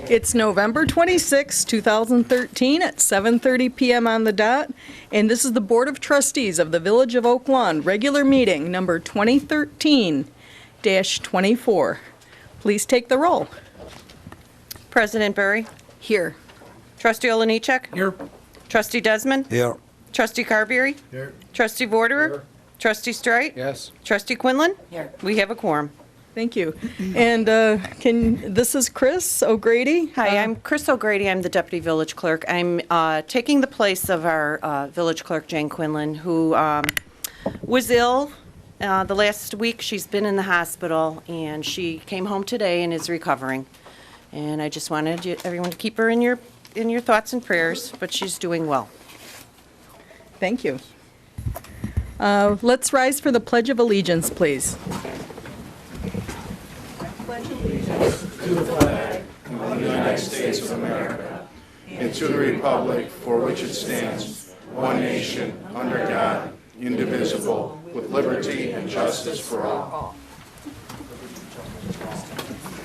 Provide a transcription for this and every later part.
It's November 26, 2013 at 7:30 p.m. on the dot, and this is the Board of Trustees of the Village of Oak Lawn, regular meeting number 2013-24. Please take the roll. President Burry. Here. Trustee Olenichek. Here. Trustee Desmond. Here. Trustee Carberry. Here. Trustee Vorderer. Here. Trustee Streit. Yes. Trustee Quinlan. Here. We have a quorum. Thank you. And this is Chris O'Grady. Hi, I'm Chris O'Grady. I'm the Deputy Village Clerk. I'm taking the place of our Village Clerk, Jane Quinlan, who was ill the last week. She's been in the hospital, and she came home today and is recovering. And I just wanted everyone to keep her in your thoughts and prayers, but she's doing well. Thank you. Let's rise for the Pledge of Allegiance, please. To the flag of the United States of America and to the republic for which it stands, one nation, under God, indivisible, with liberty and justice for all.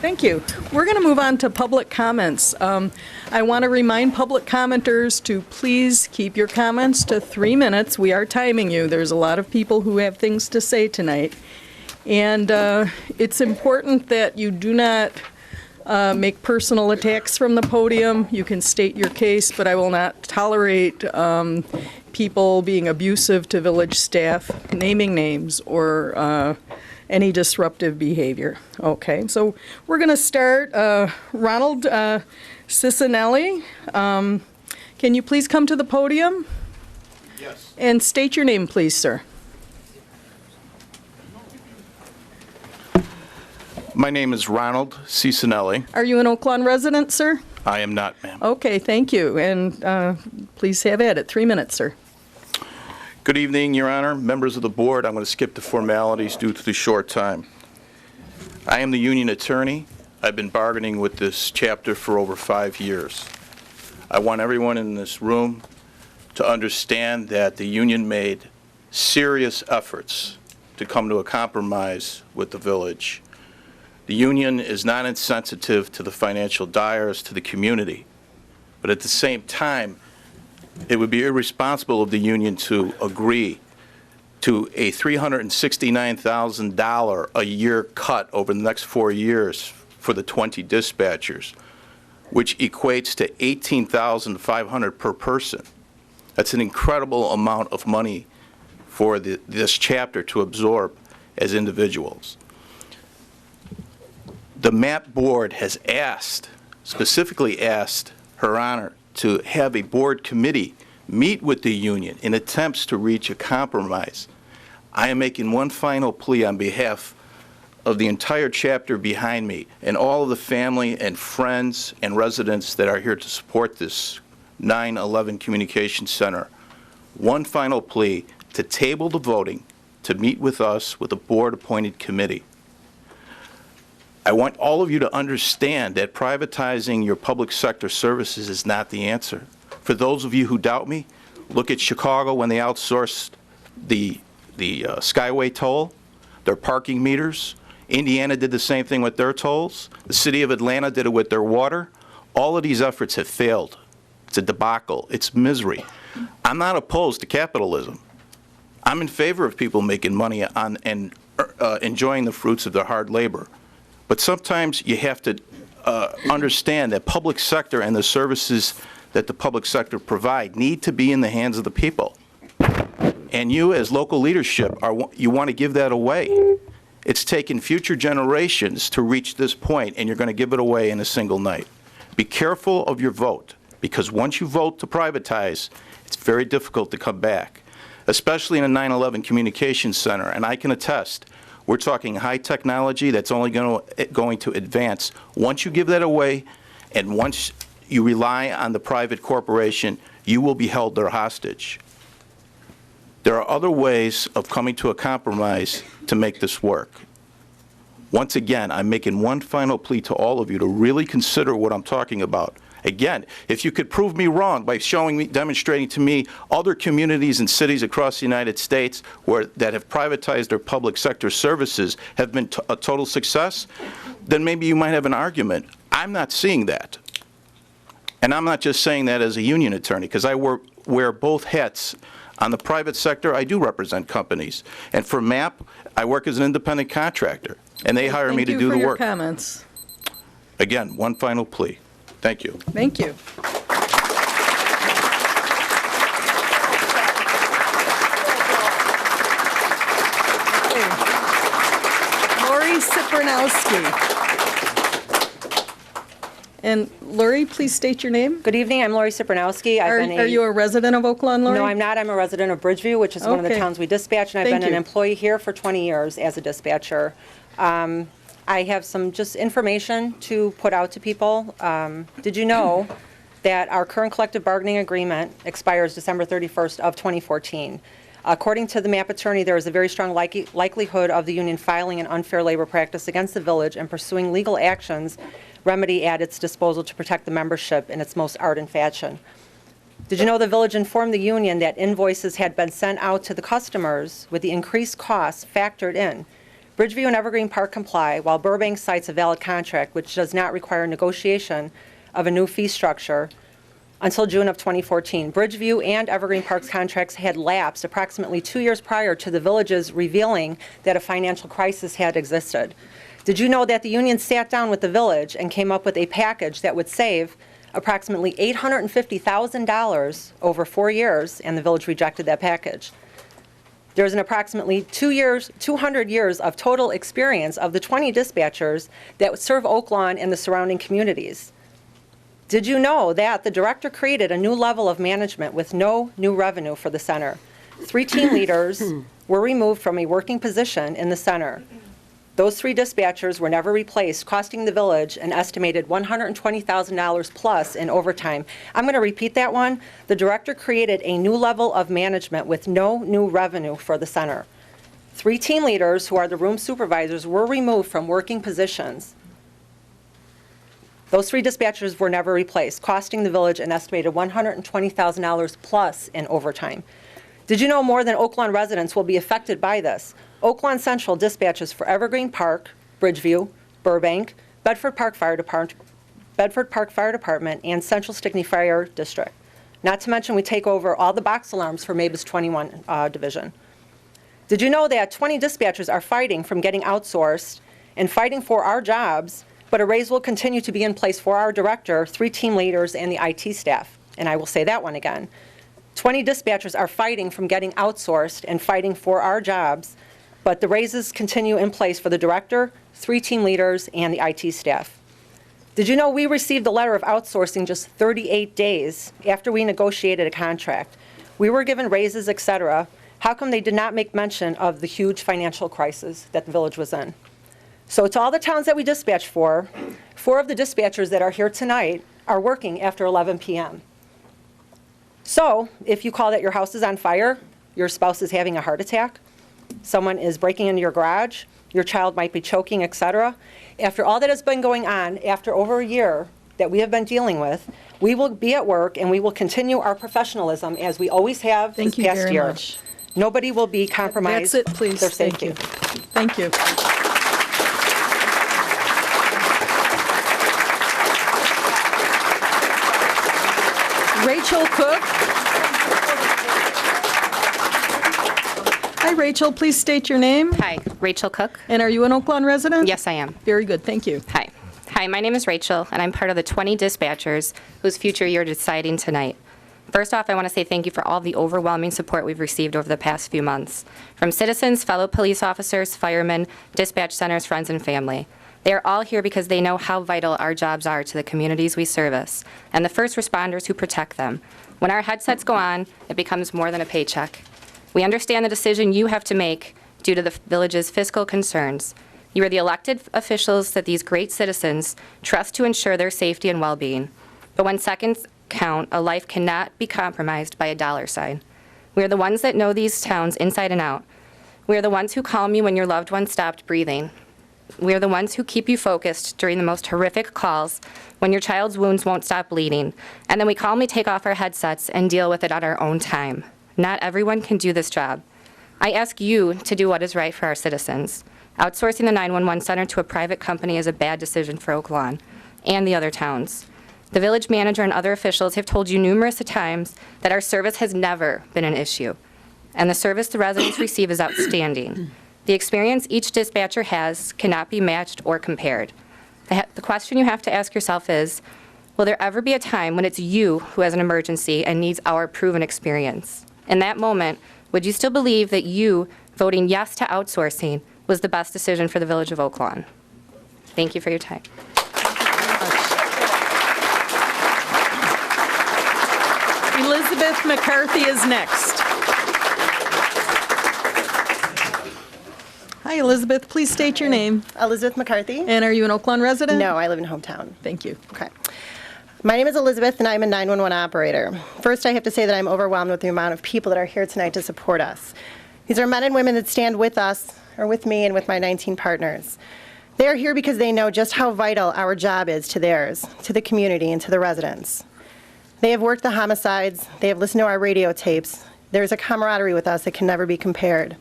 Thank you. We're going to move on to public comments. I want to remind public commenters to please keep your comments to 3 minutes. We are timing you. There's a lot of people who have things to say tonight. And it's important that you do not make personal attacks from the podium. You can state your case, but I will not tolerate people being abusive to village staff, naming names, or any disruptive behavior. Okay, so we're going to start. Ronald Cicinelli, can you please come to the podium? Yes. And state your name, please, sir. My name is Ronald Cicinelli. Are you an Oak Lawn resident, sir? I am not, ma'am. Okay, thank you. And please have at it. 3 minutes, sir. Good evening, Your Honor, members of the board. I'm going to skip the formalities due to the short time. I am the union attorney. I've been bargaining with this chapter for over 5 years. I want everyone in this room to understand that the union made serious efforts to come to a compromise with the village. The union is not insensitive to the financial dyers, to the community, but at the same time, it would be irresponsible of the union to agree to a $369,000 a year cut over the next 4 years for the 20 dispatchers, which equates to $18,500 per person. That's an incredible amount of money for this chapter to absorb as individuals. The MAP board has specifically asked Her Honor to have a board committee meet with the union in attempts to reach a compromise. I am making one final plea on behalf of the entire chapter behind me and all of the family and friends and residents that are here to support this 9/11 Communication Center. One final plea to table the voting, to meet with us with a board-appointed committee. I want all of you to understand that privatizing your public sector services is not the answer. For those of you who doubt me, look at Chicago when they outsourced the Skyway toll, their parking meters. Indiana did the same thing with their tolls. The city of Atlanta did it with their water. All of these efforts have failed. It's a debacle. It's misery. I'm not opposed to capitalism. I'm in favor of people making money on and enjoying the fruits of their hard labor. But sometimes you have to understand that public sector and the services that the public sector provide need to be in the hands of the people. And you, as local leadership, you want to give that away. It's taken future generations to reach this point, and you're going to give it away in a single night. Be careful of your vote, because once you vote to privatize, it's very difficult to come back, especially in a 9/11 Communications Center. And I can attest, we're talking high technology that's only going to advance. Once you give that away, and once you rely on the private corporation, you will be held there hostage. There are other ways of coming to a compromise to make this work. Once again, I'm making one final plea to all of you to really consider what I'm talking about. Again, if you could prove me wrong by demonstrating to me other communities and cities across the United States that have privatized their public sector services have been a total success, then maybe you might have an argument. I'm not seeing that. And I'm not just saying that as a union attorney, because I wear both hats. On the private sector, I do represent companies. And for MAP, I work as an independent contractor, and they hire me to do the work. Thank you for your comments. Again, one final plea. Thank you. Thank you. Lori Sipranowski. And Lori, please state your name. Good evening, I'm Lori Sipranowski. Are you a resident of Oak Lawn, Lori? No, I'm not. I'm a resident of Bridgeview, which is one of the Okay. towns we dispatch, and I've Thank been an you. employee here for 20 years as a dispatcher. I have some just information to put out to people. Did you know that our current collective bargaining agreement expires December 31st of 2014? According to the MAP attorney, there is a very strong likelihood of the union filing an unfair labor practice against the village and pursuing legal actions remedy at its disposal to protect the membership in its most ardent fashion. Did you know the village informed the union that invoices had been sent out to the customers with the increased costs factored in? Bridgeview and Evergreen Park comply, while Burbank cites a valid contract which does not require negotiation of a new fee structure until June of 2014. Bridgeview and Evergreen Park's contracts had lapsed approximately 2 years prior to the village's revealing that a financial crisis had existed. Did you know that the union sat down with the village and came up with a package that would save approximately $850,000 over 4 years, and the village rejected that package? There's an approximately 200 years of total experience of the 20 dispatchers that serve Oak Lawn and the surrounding communities. Did you know that the director created a new level of management with no new revenue for the center? 3 team leaders were removed from a working position in the center. Those 3 dispatchers were never replaced, costing the village an estimated $120,000 plus in overtime. I'm going to repeat that one. The director created a new level of management with no new revenue for the center. 3 team leaders, who are the room supervisors, were removed from working positions. Those 3 dispatchers were never replaced, costing the village an estimated $120,000 plus in overtime. Did you know more than Oak Lawn residents will be affected by this? Oak Lawn Central dispatches for Evergreen Park, Bridgeview, Burbank, Bedford Park Fire Department, and Central Stickney Fire District. Not to mention, we take over all the box alarms for Mabus 21 division. Did you know that 20 dispatchers are fighting from getting outsourced and fighting for our jobs, but a raise will continue to be in place for our director, 3 team leaders, and the IT staff? And I will say that one again. 20 dispatchers are fighting from getting outsourced and fighting for our jobs, but the raises continue in place for the director, 3 team leaders, and the IT staff. Did you know we received the letter of outsourcing just 38 days after we negotiated a contract? We were given raises, etc. How come they did not make mention of the huge financial crisis that the village was in? So to all the towns that we dispatch for, 4 of the dispatchers that are here tonight are working after 11 p.m. So if you call that your house is on fire, your spouse is having a heart attack, someone is breaking into your garage, your child might be choking, etc. After all that has been going on, after over a year that we have been dealing with, we will be at work and we will continue our professionalism as we always have this past year. Much. Nobody will be compromised. That's it, please. Their Thank safety. you. Thank you. Rachel Cook. Hi, Rachel. Please state your name. Hi, Rachel Cook. And are you an Oak Lawn resident? Yes, I am. Very good. Thank you. Hi. Hi, my name is Rachel, and I'm part of the 20 dispatchers whose future you're deciding tonight. First off, I want to say thank you for all the overwhelming support we've received over the past few months, from citizens, fellow police officers, firemen, dispatch centers, friends, and family. They are all here because they know how vital our jobs are to the communities we service and the first responders who protect them. When our headsets go on, it becomes more than a paycheck. We understand the decision you have to make due to the village's fiscal concerns. You are the elected officials that these great citizens trust to ensure their safety and well-being. But when seconds count, a life cannot be compromised by a dollar sign. We are the ones that know these towns inside and out. We are the ones who calm you when your loved one stopped breathing. We are the ones who keep you focused during the most horrific calls when your child's wounds won't stop bleeding, and then we calmly take off our headsets and deal with it at our own time. Not everyone can do this job. I ask you to do what is right for our citizens. Outsourcing the 911 center to a private company is a bad decision for Oak Lawn and the other towns. The village manager and other officials have told you numerous times that our service has never been an issue, and the service the residents receive is outstanding. The experience each dispatcher has cannot be matched or compared. The question you have to ask yourself is, will there ever be a time when it's you who has an emergency and needs our proven experience? In that moment, would you still believe that you voting yes to outsourcing was the best decision for the Village of Oak Lawn? Thank you for your time. Elizabeth McCarthy is next. Hi, Elizabeth. Please state your name. Elizabeth McCarthy. And are you an Oak Lawn resident? No, I live in hometown. Thank you. Okay. My name is Elizabeth, and I'm a 911 operator. First, I have to say that I'm overwhelmed with the amount of people that are here tonight to support us. These are men and women that stand with us, or with me and with my 19 partners. They are here because they know just how vital our job is to theirs, to the community, and to the residents. They have worked the homicides. They have listened to our radio tapes. There's a camaraderie with us that can never be compared.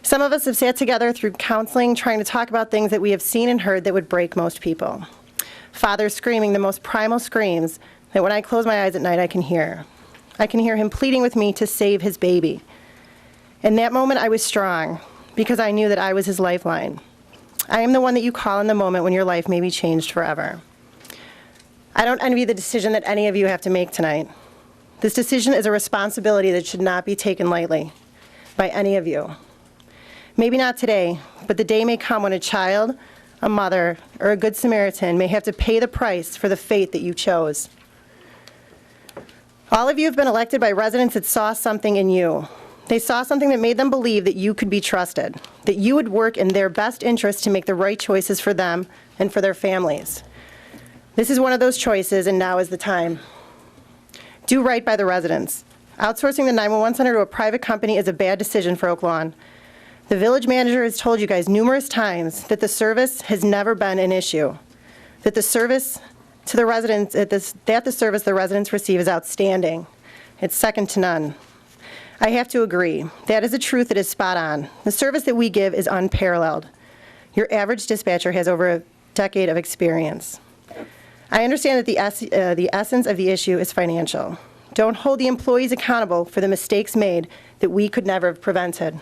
Some of us have sat together through counseling, trying to talk about things that we have seen and heard that would break most people. Father screaming the most primal screams that when I close my eyes at night, I can hear. I can hear him pleading with me to save his baby. In that moment, I was strong because I knew that I was his lifeline. I am the one that you call in the moment when your life may be changed forever. I don't envy the decision that any of you have to make tonight. This decision is a responsibility that should not be taken lightly by any of you. Maybe not today, but the day may come when a child, a mother, or a good Samaritan may have to pay the price for the fate that you chose. All of you have been elected by residents that saw something in you. They saw something that made them believe that you could be trusted, that you would work in their best interest to make the right choices for them and for their families. This is one of those choices, and now is the time. Do right by the residents. Outsourcing the 911 center to a private company is a bad decision for Oak Lawn. The village manager has told you guys numerous times that the service has never been an issue, that the service to the residents, that the service the residents receive is outstanding. It's second to none. I have to agree. That is a truth that is spot on. The service that we give is unparalleled. Your average dispatcher has over a decade of experience. I understand that the essence of the issue is financial. Don't hold the employees accountable for the mistakes made that we could never have prevented.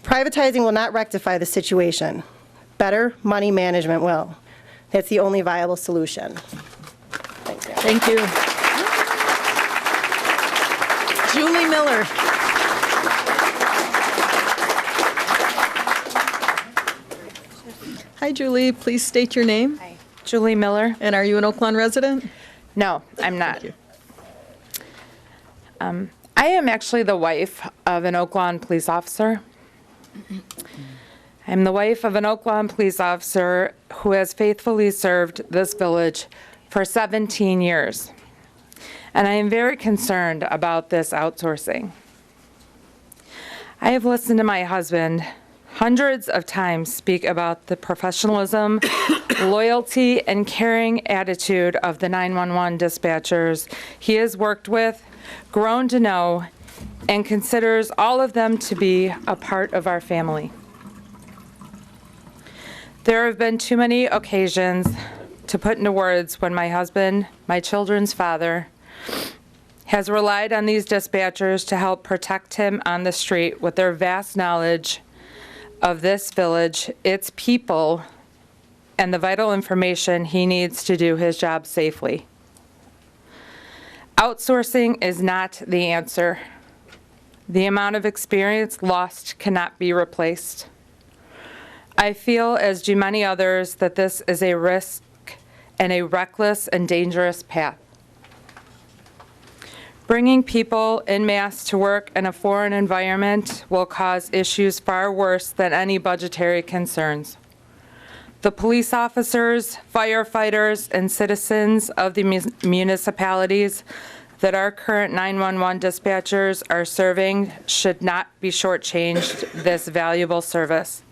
Privatizing will not rectify the situation. Better money management will. That's the only viable solution. Thanks, Ann. Thank you. Julie Miller. Hi, Julie. Please state your name. Hi. Julie Miller. And are you an Oak Lawn resident? No, I'm not. Thank you. I am actually the wife of an Oak Lawn police officer. I'm the wife of an Oak Lawn police officer who has faithfully served this village for 17 years. And I am very concerned about this outsourcing. I have listened to my husband hundreds of times speak about the professionalism, loyalty, and caring attitude of the 911 dispatchers he has worked with, grown to know, and considers all of them to be a part of our family. There have been too many occasions to put into words when my husband, my children's father, has relied on these dispatchers to help protect him on the street with their vast knowledge of this village, its people, and the vital information he needs to do his job safely. Outsourcing is not the answer. The amount of experience lost cannot be replaced. I feel, as do many others, that this is a risk and a reckless and dangerous path. Bringing people en masse to work in a foreign environment will cause issues far worse than any budgetary concerns. The police officers, firefighters, and citizens of the municipalities that our current 911 dispatchers are serving should not be shortchanged this valuable service.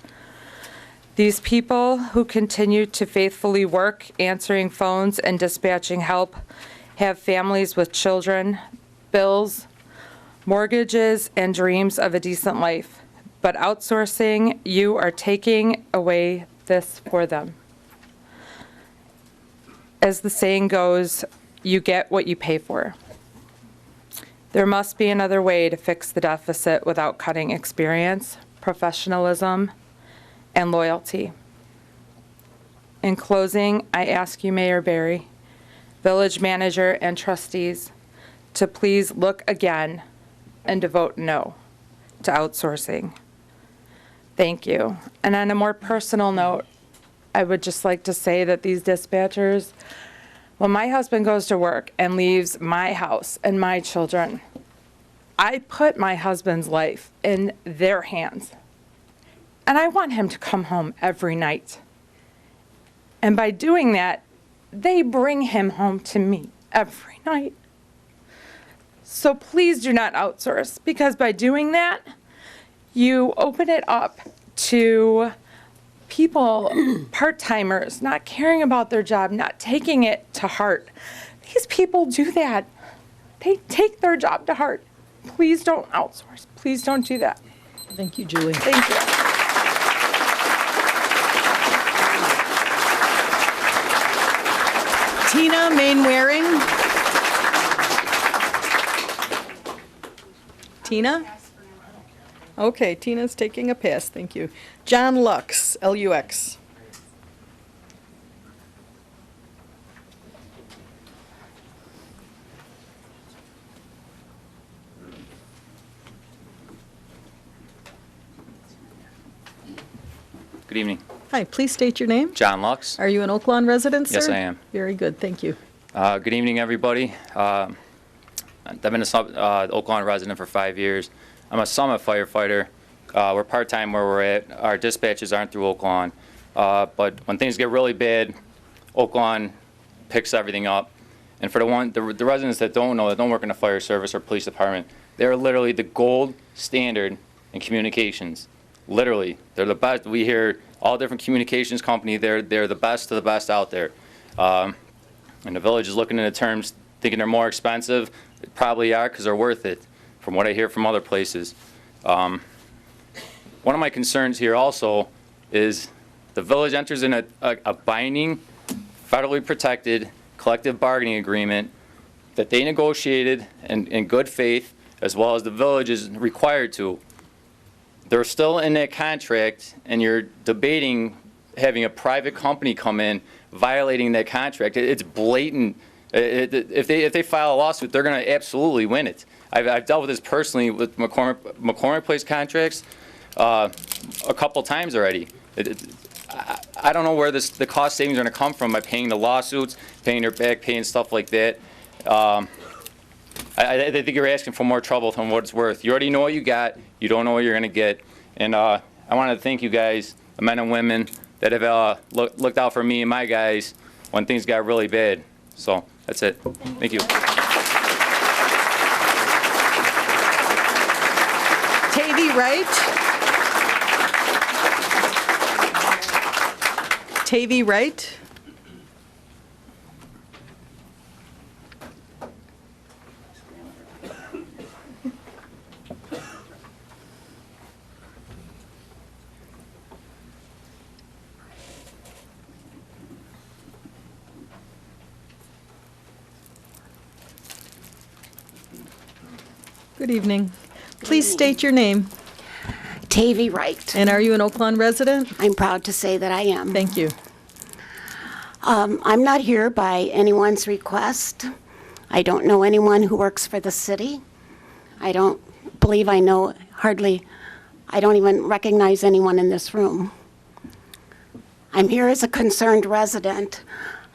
These people who continue to faithfully work, answering phones and dispatching help, have families with children, bills, mortgages, and dreams of a decent life. But outsourcing, you are taking away this for them. As the saying goes, you get what you pay for. There must be another way to fix the deficit without cutting experience, professionalism, and loyalty. In closing, I ask you, Mayor Barry, village manager, and trustees to please look again and to vote no to outsourcing. Thank you. And on a more personal note, I would just like to say that these dispatchers, when my husband goes to work and leaves my house and my children, I put my husband's life in their hands. And I want him to come home every night. And by doing that, they bring him home to me every night. So please do not outsource, because by doing that, you open it up to people, part-timers, not caring about their job, not taking it to heart. These people do that. They take their job to heart. Please don't outsource. Please don't do that. Thank you, Julie. Thank you. Tina Mainwaring? Tina? Okay, Tina's taking a pass, thank you. John Lux, Lux. Good evening. Hi, please state your name. John Lux. Are you an Oak Lawn resident, sir? Yes, I am. Very good, thank you. Good evening, everybody. I've been a Oak Lawn resident for 5 years. I'm a Summit firefighter. We're part-time where we're at. Our dispatches aren't through Oak Lawn. But when things get really bad, Oak Lawn picks everything up. And for the residents that don't know, that don't work in the fire service or police department, they're literally the gold standard in communications. Literally, they're the best. We hear all different communications company. They're the best of the best out there. And the village is looking into terms, thinking they're more expensive. They probably are, because they're worth it, from what I hear from other places. One of my concerns here also is the village enters in a binding, federally protected collective bargaining agreement that they negotiated in good faith, as well as the village is required to. They're still in that contract, and you're debating having a private company come in, violating that contract. It's blatant. If they file a lawsuit, they're going to absolutely win it. I've dealt with this personally with McCormick Place contracts a couple times already. I don't know where the cost savings are going to come from by paying the lawsuits, paying their back pay and stuff like that. I think you're asking for more trouble than what it's worth. You already know what you got. You don't know what you're going to get. And I want to thank you guys, the men and women that have looked out for me and my guys when things got really bad. So that's it. Thank you. Tavy Wright? Tavy Wright? Good evening. Please state your name. Tavy Wright. And are you an Oak Lawn resident? I'm proud to say that I am. Thank you. I'm not here by anyone's request. I don't know anyone who works for the city. I don't believe I know I don't even recognize anyone in this room. I'm here as a concerned resident,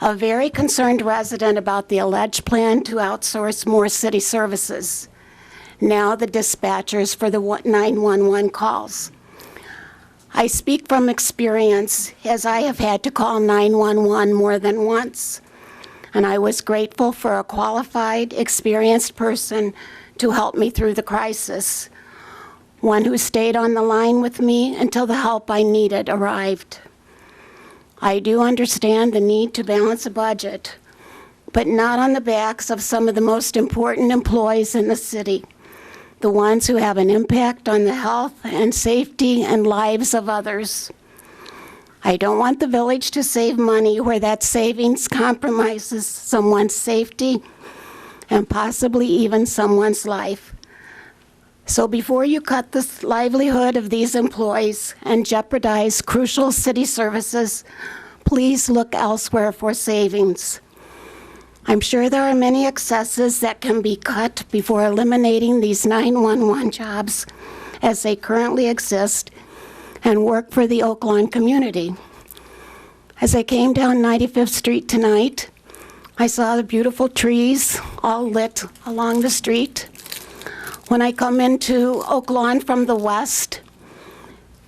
a very concerned resident about the alleged plan to outsource more city services. Now the dispatchers for the 911 calls. I speak from experience, as I have had to call 911 more than once, and I was grateful for a qualified, experienced person to help me through the crisis, one who stayed on the line with me until the help I needed arrived. I do understand the need to balance a budget, but not on the backs of some of the most important employees in the city, the ones who have an impact on the health and safety and lives of others. I don't want the village to save money where that savings compromises someone's safety and possibly even someone's life. So before you cut the livelihood of these employees and jeopardize crucial city services, please look elsewhere for savings. I'm sure there are many excesses that can be cut before eliminating these 911 jobs as they currently exist and work for the Oak Lawn community. As I came down 95th Street tonight, I saw the beautiful trees all lit along the street. When I come into Oak Lawn from the west,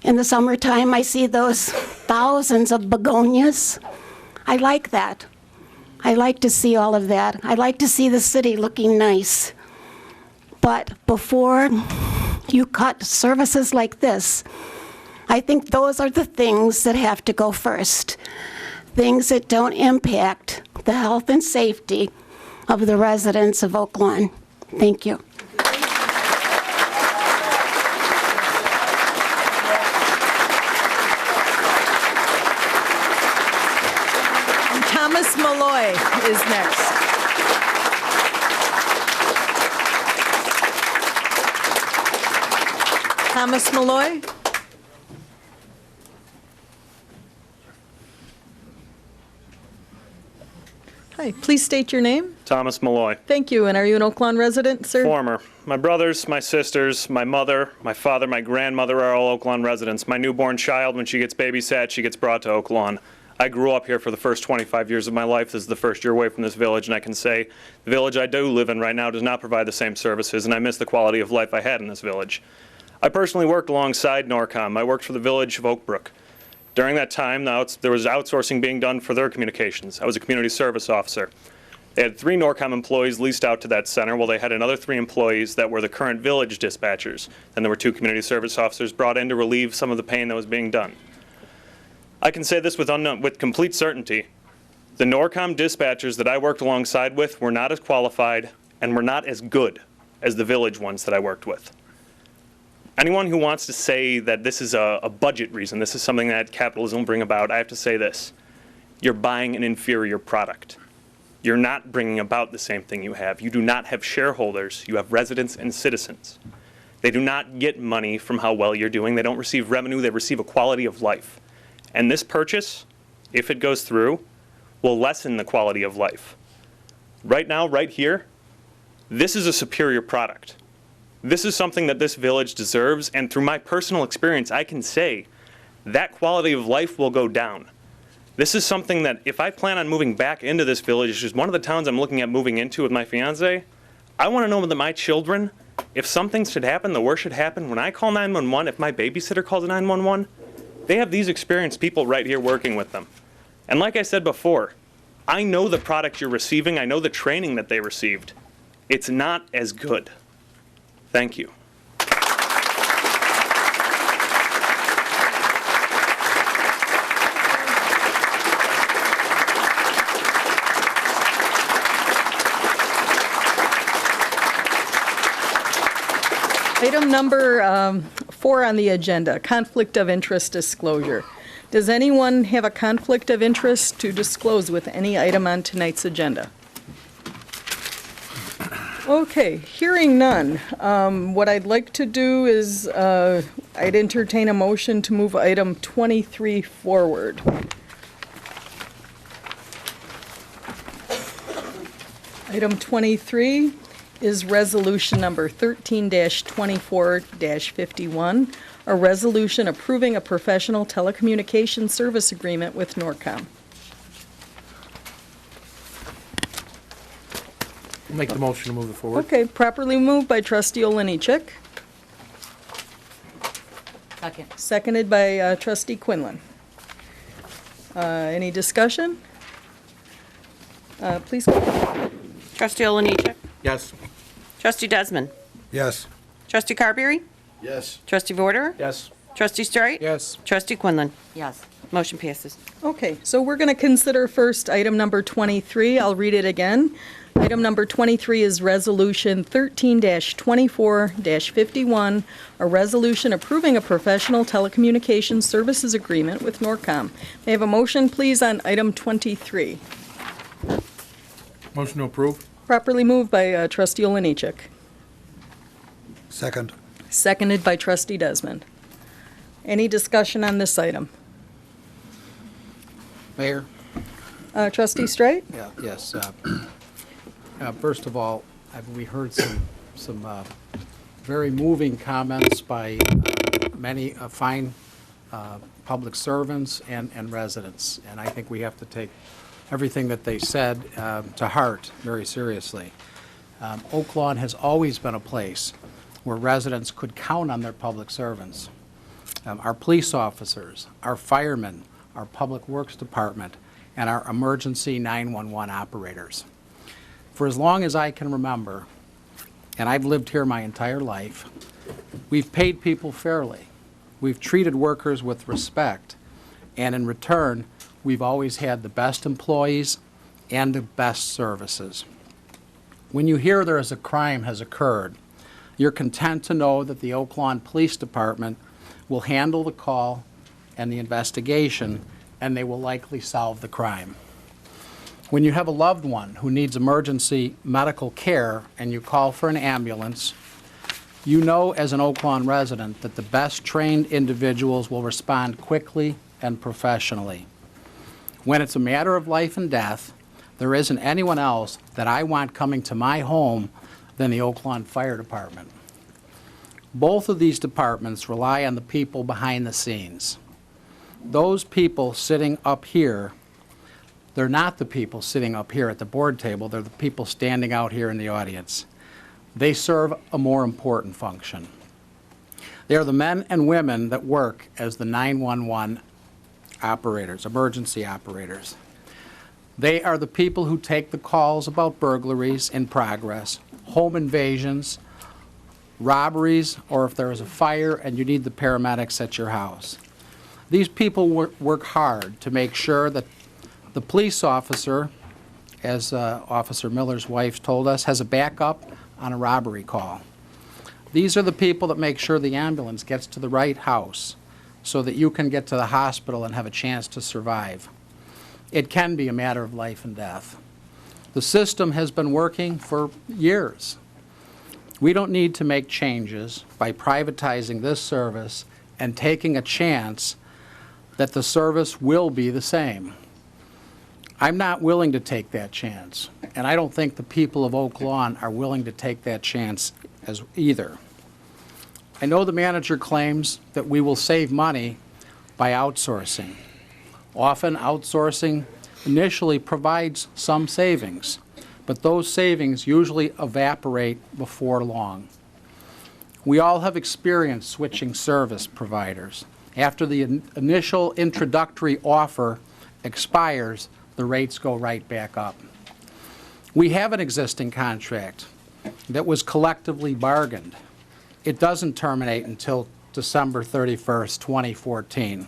in the summertime, I see those thousands of begonias. I like that. I like to see all of that. I like to see the city looking nice. But before you cut services like this, I think those are the things that have to go first. Things that don't impact the health and safety of the residents of Oak Lawn. Thank you. Thomas Malloy is next. Thomas Malloy? Hi, please state your name. Thomas Malloy. Thank you. And are you an Oak Lawn resident, sir? Former. My brothers, my sisters, my mother, my father, my grandmother are all Oak Lawn residents. My newborn child, when she gets babysat, she gets brought to Oak Lawn. I grew up here for the first 25 years of my life. This is the first year away from this village, and I can say the village I do live in right now does not provide the same services, and I miss the quality of life I had in this village. I personally worked alongside Norcom. I worked for the village of Oak Brook. During that time, there was outsourcing being done for their communications. I was a community service officer. They had 3 Norcom employees leased out to that center, while they had another 3 employees that were the current village dispatchers. Then there were 2 community service officers brought in to relieve some of the pain that was being done. I can say this with complete certainty. The Norcom dispatchers that I worked alongside with were not as qualified and were not as good as the village ones that I worked with. Anyone who wants to say that this is a budget reason, this is something that capitalism will bring about, I have to say this. You're buying an inferior product. You're not bringing about the same thing you have. You do not have shareholders. You have residents and citizens. They do not get money from how well you're doing. They don't receive revenue. They receive a quality of life. And this purchase, if it goes through, will lessen the quality of life. Right now, right here, this is a superior product. This is something that this village deserves, and through my personal experience, I can say that quality of life will go down. This is something that if I plan on moving back into this village, which is one of the towns I'm looking at moving into with my fiance, I want to know that my children, if something should happen, the worst should happen, when I call 911, if my babysitter calls 911, they have these experienced people right here working with them. And like I said before, I know the product you're receiving. I know the training that they received. It's not as good. Thank you. Item number 4 on the agenda, conflict of interest disclosure. Does anyone have a conflict of interest to disclose with any item on tonight's agenda? Okay, hearing none, what I'd like to do is I'd entertain a motion to move item 23 forward. Item 23 is resolution number 13-24-51, a resolution approving a professional telecommunications service agreement with Norcom. Make the motion to move it forward. Okay, properly moved by trustee Oliniechek. Second. Seconded by trustee Quinlan. Any discussion? Please go. Trustee Oliniechek. Yes. Trustee Desmond. Yes. Trustee Carberry. Yes. Trustee Vorder. Yes. Trustee Streit. Yes. Trustee Quinlan. Yes. Motion passes. Okay, so we're going to consider first item number 23. I'll read it again. Item number 23 is Resolution 13-24-51, a resolution approving a professional telecommunications services agreement with Norcom. May I have a motion, please, on item 23? Motion to approve. Properly moved by Trustee Oliniechek, Second. seconded by Trustee Desmond. Any discussion on this item? Mayor? Trustee Straight? Yes. First of all, we heard some very moving comments by many fine public servants and residents, and I think we have to take everything that they said to heart very seriously. Oak Lawn has always been a place where residents could count on their public servants. Our police officers, our firemen, our public works department, and our emergency 911 operators. For as long as I can remember, and I've lived here my entire life, we've paid people fairly. We've treated workers with respect, and in return, we've always had the best employees and the best services. When you hear there is a crime has occurred, you're content to know that the Oak Lawn Police Department will handle the call and the investigation, and they will likely solve the crime. When you have a loved one who needs emergency medical care and you call for an ambulance, you know as an Oak Lawn resident that the best trained individuals will respond quickly and professionally. When it's a matter of life and death, there isn't anyone else that I want coming to my home than the Oak Lawn Fire Department. Both of these departments rely on the people behind the scenes. Those people sitting up here, they're not the people sitting up here at the board table, they're the people standing out here in the audience. They serve a more important function. They are the men and women that work as the 911 operators, emergency operators. They are the people who take the calls about burglaries in progress, home invasions, robberies, or if there is a fire and you need the paramedics at your house. These people work hard to make sure that the police officer, as Officer Miller's wife told us, has a backup on a robbery call. These are the people that make sure the ambulance gets to the right house so that you can get to the hospital and have a chance to survive. It can be a matter of life and death. The system has been working for years. We don't need to make changes by privatizing this service and taking a chance that the service will be the same. I'm not willing to take that chance, and I don't think the people of Oak Lawn are willing to take that chance as either. I know the manager claims that we will save money by outsourcing. Often outsourcing initially provides some savings, but those savings usually evaporate before long. We all have experienced switching service providers. After the initial introductory offer expires, the rates go right back up. We have an existing contract that was collectively bargained. It doesn't terminate until December 31st, 2014.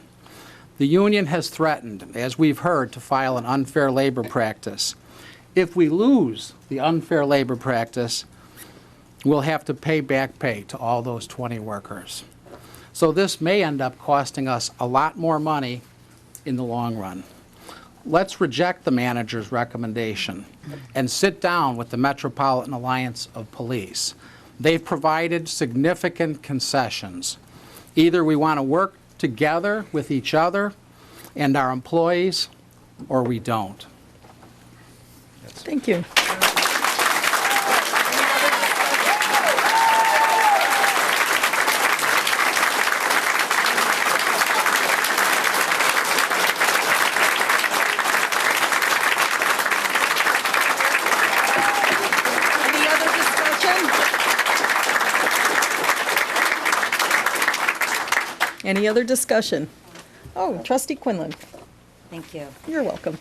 The union has threatened, as we've heard, to file an unfair labor practice. If we lose the unfair labor practice, we'll have to pay back pay to all those 20 workers. So this may end up costing us a lot more money in the long run. Let's reject the manager's recommendation and sit down with the Metropolitan Alliance of Police. They've provided significant concessions. Either we want to work together with each other and our employees, or we don't. Thank you. Any other discussion? Any other discussion? Oh, Trustee Quinlan, Thank you. you're welcome.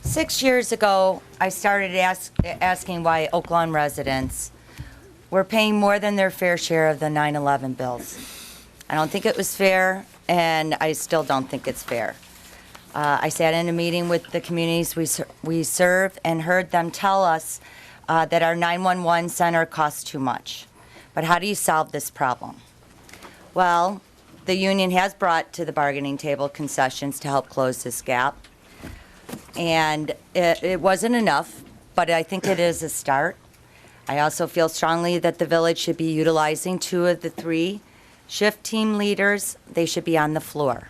6 years ago, I started asking why Oak Lawn residents were paying more than their fair share of the 9/11 bills. I don't think it was fair, and I still don't think it's fair. I sat in a meeting with the communities we serve and heard them tell us that our 911 center costs too much. But how do you solve this problem? Well, the union has brought to the bargaining table concessions to help close this gap. And it wasn't enough, but I think it is a start. I also feel strongly that the village should be utilizing 2 of the 3 shift team leaders. They should be on the floor.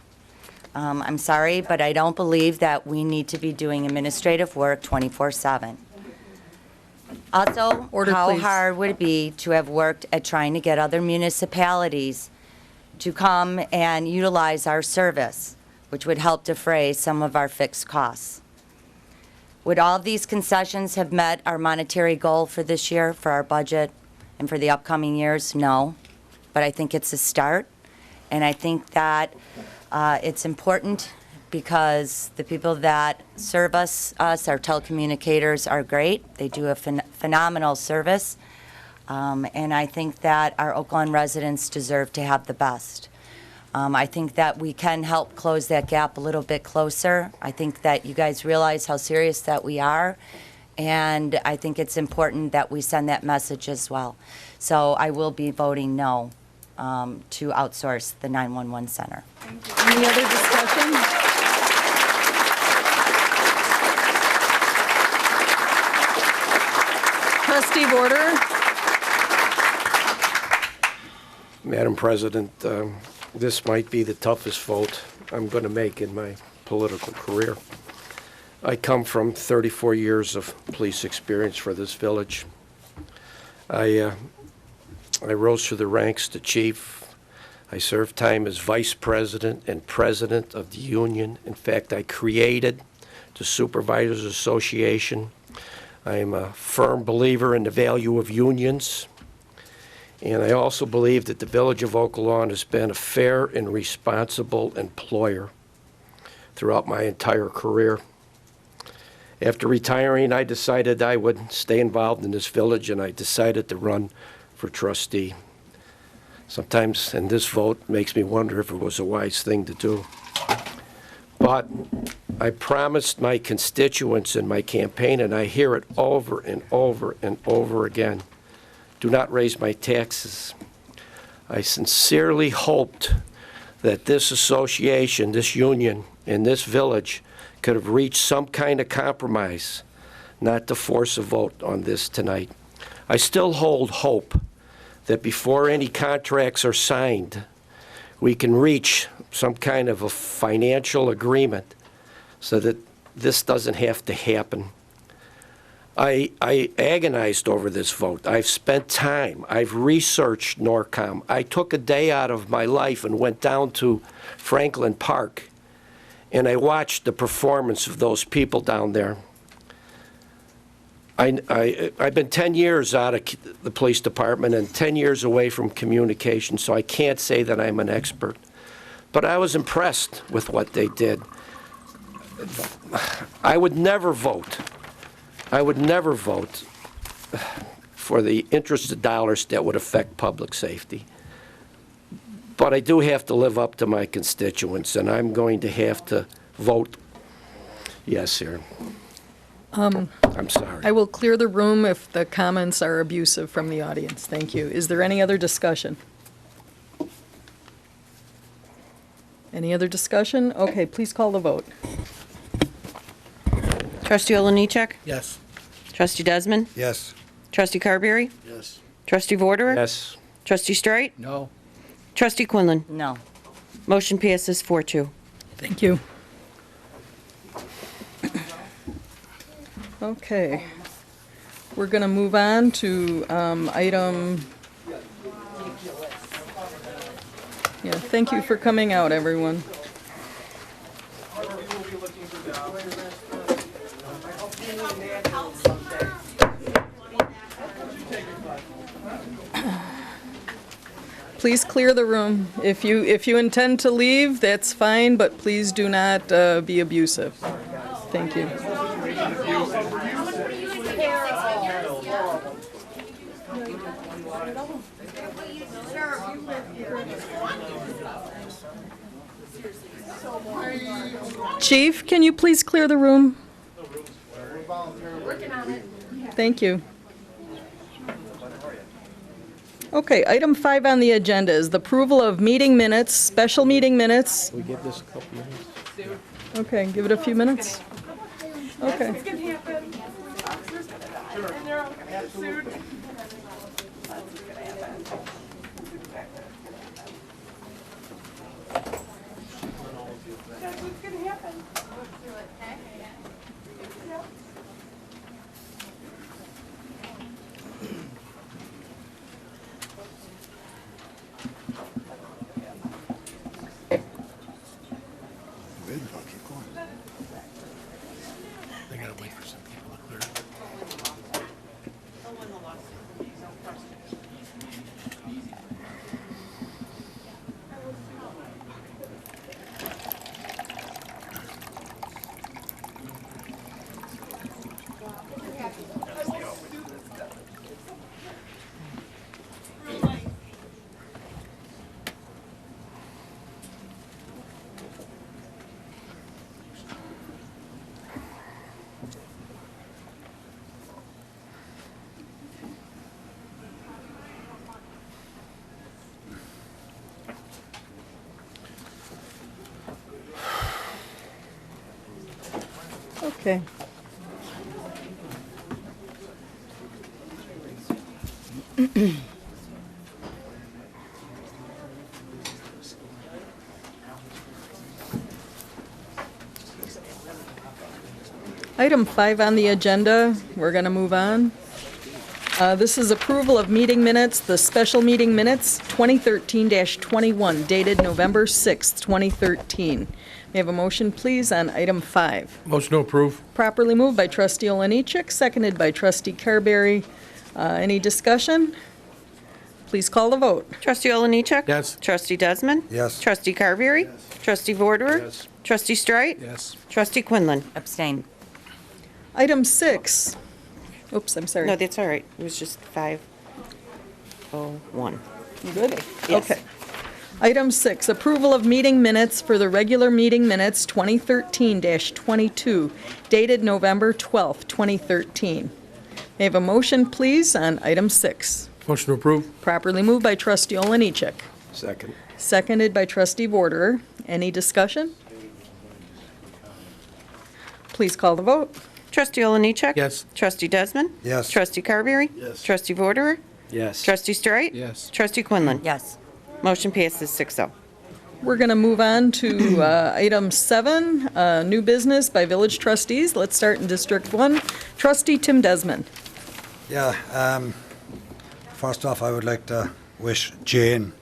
I'm sorry, but I don't believe that we need to be doing administrative work 24/7. Also, Order, how please. hard would it be to have worked at trying to get other municipalities to come and utilize our service, which would help defray some of our fixed costs? Would all of these concessions have met our monetary goal for this year, for our budget, and for the upcoming years? No. But I think it's a start, and I think that it's important because the people that serve us, our telecommunicators, are great. They do a phenomenal service, and I think that our Oaklawn residents deserve to have the best. I think that we can help close that gap a little bit closer. I think that you guys realize how serious that we are, and I think it's important that we send that message as well. So I will be voting no to outsource the 911 center. Any other discussion? Trustee Border? Madam President, this might be the toughest vote I'm going to make in my political career. I come from 34 years of police experience for this village. I rose through the ranks to chief. I served time as vice president and president of the union. In fact, I created the Supervisors Association. I am a firm believer in the value of unions. And I also believe that the Village of Oaklawn has been a fair and responsible employer throughout my entire career. After retiring, I decided I would stay involved in this village, and I decided to run for trustee. Sometimes, and this vote makes me wonder if it was a wise thing to do. But I promised my constituents in my campaign, and I hear it over and over and over again, do not raise my taxes. I sincerely hoped that this association, this union, and this village could have reached some kind of compromise, not to force a vote on this tonight. I still hold hope that before any contracts are signed, we can reach some kind of a financial agreement so that this doesn't have to happen. I agonized over this vote. I've spent time. I've researched NORCOM. I took a day out of my life and went down to Franklin Park, and I watched the performance of those people down there. I've been 10 years out of the police department and 10 years away from communication, so I can't say that I'm an expert. But I was impressed with what they did. I would never vote for the interested dollars that would affect public safety. But I do have to live up to my constituents, and I'm going to have to vote yes here. I'm sorry. I will clear the room if the comments are abusive from the audience. Thank you. Is there any other discussion? Any other discussion? Okay, please call the vote. Trustee Olenichek? Yes. Trustee Desmond? Yes. Trustee Carberry? Yes. Trustee Vorderer? Yes. Trustee Straight? No. Trustee Quinlan? No. Motion passes 4-2. Thank you. Okay. We're going to move on to item... Yeah, thank you for coming out, everyone. Please clear the room. If you intend to leave, that's fine, but please do not be abusive. Thank you. Chief, can you please clear the room? Thank you. Okay, item 5 on the agenda is the approval of meeting minutes, special meeting minutes. We give this a couple minutes? Okay, give it a few minutes. Okay. They gotta wait for some people to clear. Okay. Item 5 on the agenda, we're going to move on. This is approval of meeting minutes, the special meeting minutes, 2013-21, dated November 6th, 2013. May I have a motion, please, on item 5? Motion to approve. Properly moved by trustee Olenichek, seconded by trustee Carberry. Any discussion? Please call the vote. Trustee Olenichek? Yes. Trustee Desmond? Yes. Trustee Carberry? Trustee Vorderer? Yes. Trustee Streit? Yes. Trustee Quinlan? Abstain. Item 6. Oops, I'm sorry. No, that's all right. It was just 5:01. You good? Yes. Okay. Item 6, approval of meeting minutes for the regular meeting minutes 2013-22, dated November 12th, 2013. May I have a motion, please, on item 6? Motion to approve. Properly moved by trustee Olenichek, Second. seconded by trustee Vorderer. Any discussion? Please call the vote. Trustee Olenichek? Yes. Trustee Desmond? Yes. Trustee Carberry? Yes. Trustee Vorderer? Yes. Trustee Streit? Yes. Trustee Quinlan? Yes. Motion passes 6-0. We're going to move on to item 7, new business by village trustees. Let's start in District 1. Trustee Tim Desmond. Yeah, first off, I would like to wish Jane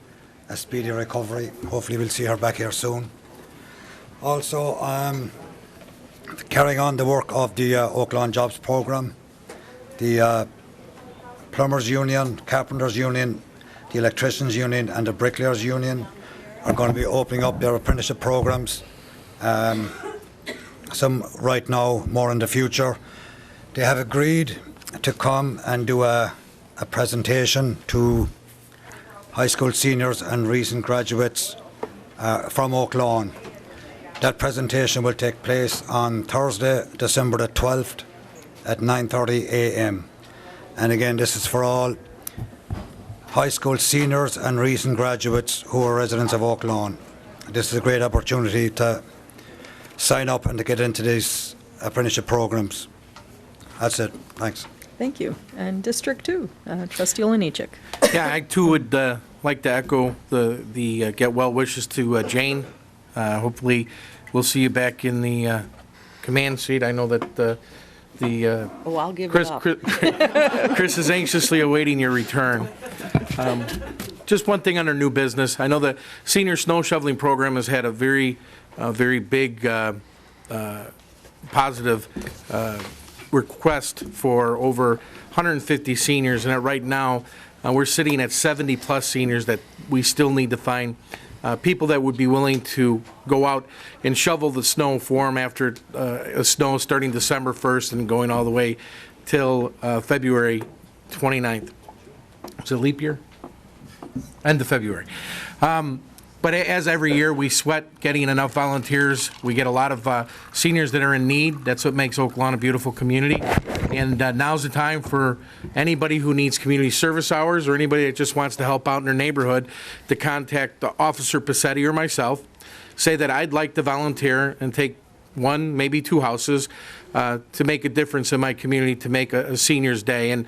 a speedy recovery. Hopefully we'll see her back here soon. Also, carrying on the work of the Oaklawn Jobs Programme, the Plumbers Union, Carpenters Union, the Electricians Union and the Bricklayers Union are going to be opening up their apprenticeship programs. Some right now, more in the future. They have agreed to come and do a presentation to high school seniors and recent graduates from Oaklawn. That presentation will take place on Thursday, December the 12th at 9:30 a.m. And again, this is for all high school seniors and recent graduates who are residents of Oaklawn. This is a great opportunity to sign up and to get into these apprenticeship programs. That's it. Thanks. Thank you. And District 2, trustee Olenichek. Yeah, I too would like to echo the get well wishes to Jane. Hopefully, we'll see you back in the command seat. I know that I'll give Chris, it up. Chris is anxiously awaiting your return. Just one thing under new business. I know the senior snow shoveling program has had a very big positive request for over 150 seniors, and right now we're sitting at 70-plus seniors that we still need to find people that would be willing to go out and shovel the snow for them after a snow starting December 1st and going all the way till February 29th. Is it leap year? End of February. But as every year, we sweat getting enough volunteers. We get a lot of seniors that are in need. That's what makes Oak Lawn a beautiful community. And now's the time for anybody who needs community service hours or anybody that just wants to help out in their neighborhood to contact Officer Passetti or myself. Say that I'd like to volunteer and take one, maybe two houses to make a difference in my community, to make a senior's day. And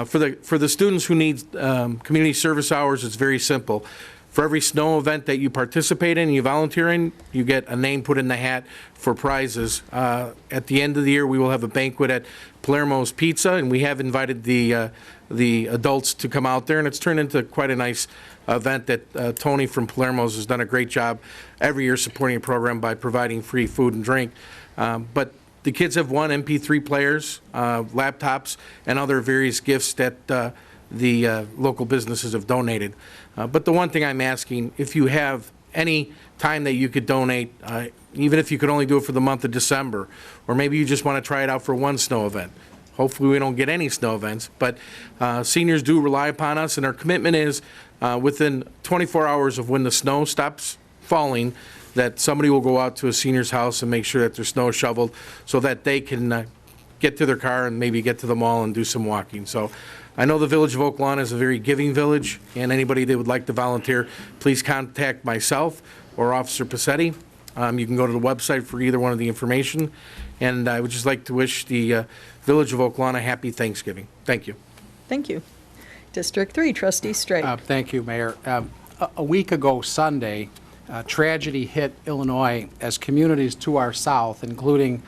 for the students who need community service hours, it's very simple. For every snow event that you participate in, you volunteer in, you get a name put in the hat for prizes. At the end of the year, we will have a banquet at Palermo's Pizza, and we have invited the adults to come out there, and it's turned into quite a nice event that Tony from Palermo's has done a great job every year supporting a program by providing free food and drink. But the kids have won MP3 players, laptops, and other various gifts that the local businesses have donated. But the one thing I'm asking, if you have any time that you could donate, even if you could only do it for the month of December, or maybe you just want to try it out for one snow event. Hopefully we don't get any snow events, but seniors do rely upon us, and our commitment is within 24 hours of when the snow stops falling, that somebody will go out to a senior's house and make sure that their snow is shoveled so that they can get to their car and maybe get to the mall and do some walking. So I know the Village of Oak Lawn is a very giving village, and anybody that would like to volunteer, please contact myself or Officer Passetti. You can go to the website for either one of the information. And I would just like to wish the Village of Oak Lawn a happy Thanksgiving. Thank you. Thank you. District 3, Trustee Straight. Thank you, Mayor. A week ago Sunday, tragedy hit Illinois as communities to our south, including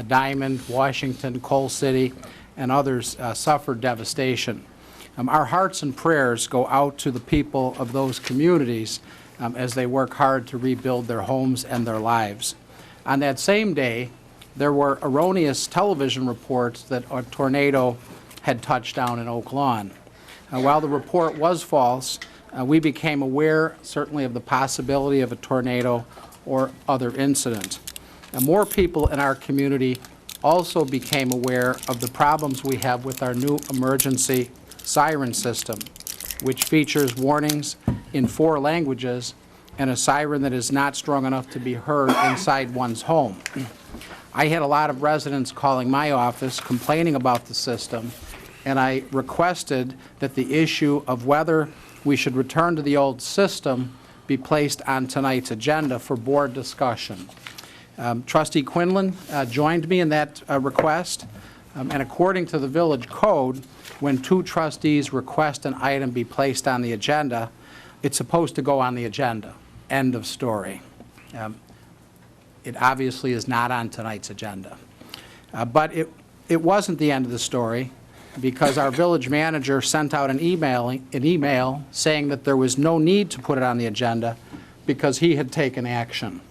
Diamond, Washington, Coal City, and others suffered devastation. Our hearts and prayers go out to the people of those communities as they work hard to rebuild their homes and their lives. On that same day, there were erroneous television reports that a tornado had touched down in Oak Lawn. While the report was false, we became aware certainly of the possibility of a tornado or other incident. More people in our community also became aware of the problems we have with our new emergency siren system, which features warnings in 4 languages and a siren that is not strong enough to be heard inside one's home. I had a lot of residents calling my office complaining about the system, and I requested that the issue of whether we should return to the old system be placed on tonight's agenda for board discussion. Trustee Quinlan joined me in that request, and according to the village code, when 2 trustees request an item be placed on the agenda, it's supposed to go on the agenda. End of story. It obviously is not on tonight's agenda. But it wasn't the end of the story, because our village manager sent out an email saying that there was no need to put it on the agenda because he had taken action.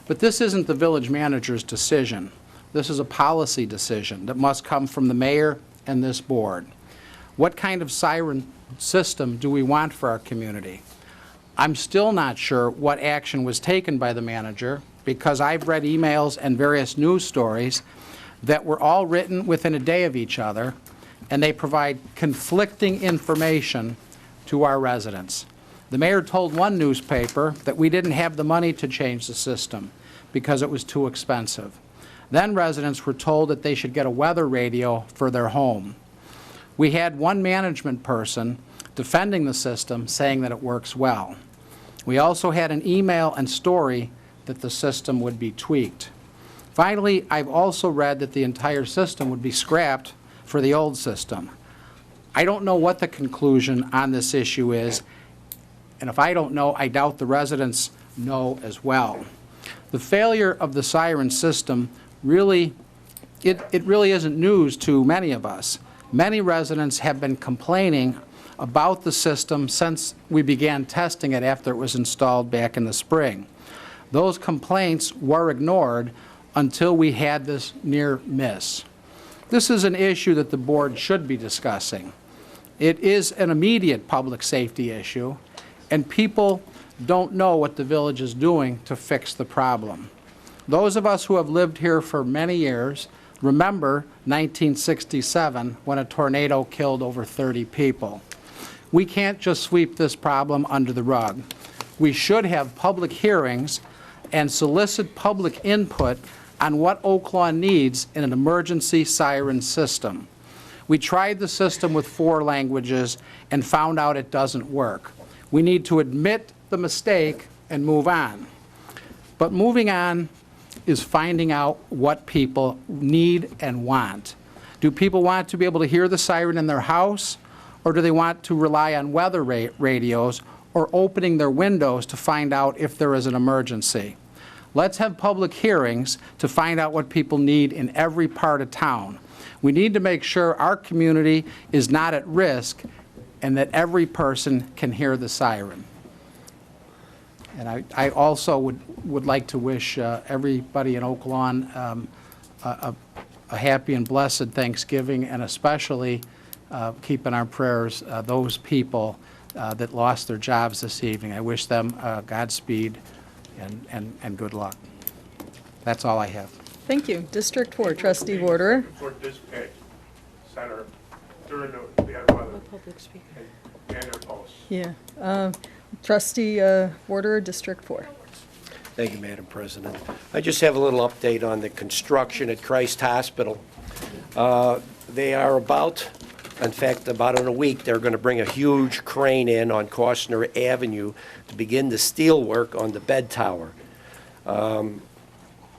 But this isn't the village manager's decision. This is a policy decision that must come from the mayor and this board. What kind of siren system do we want for our community? I'm still not sure what action was taken by the manager, because I've read emails and various news stories that were all written within a day of each other, and they provide conflicting information to our residents. The mayor told one newspaper that we didn't have the money to change the system because it was too expensive. Then residents were told that they should get a weather radio for their home. We had one management person defending the system, saying that it works well. We also had an email and story that the system would be tweaked. Finally, I've also read that the entire system would be scrapped for the old system. I don't know what the conclusion on this issue is, and if I don't know, I doubt the residents know as well. The failure of the siren system really isn't news to many of us. Many residents have been complaining about the system since we began testing it after it was installed back in the spring. Those complaints were ignored until we had this near miss. This is an issue that the board should be discussing. It is an immediate public safety issue, and people don't know what the village is doing to fix the problem. Those of us who have lived here for many years remember 1967 when a tornado killed over 30 people. We can't just sweep this problem under the rug. we should have public hearings and solicit public input on what Oak Lawn needs in an emergency siren system. We tried the system with 4 languages and found out it doesn't work. We need to admit the mistake and move on. But moving on is finding out what people need and want. Do people want to be able to hear the siren in their house, or do they want to rely on weather radios or opening their windows to find out if there is an emergency? Let's have public hearings to find out what people need in every part of town. We need to make sure our community is not at risk and that every person can hear the siren. And I also would like to wish everybody in Oak Lawn a happy and blessed Thanksgiving, and especially keep in our prayers those people that lost their jobs this evening. I wish them Godspeed and good luck. That's all I have. Thank you. District 4, Trustee Warder. For dispatch center during the bad weather. Public speaker. And their posts. Yeah. Trustee Warder, District 4. Thank you, Madam President. I just have a little update on the construction at Christ Hospital. They are about in a week, they're going to bring a huge crane in on Costner Avenue to begin the steel work on the bed tower.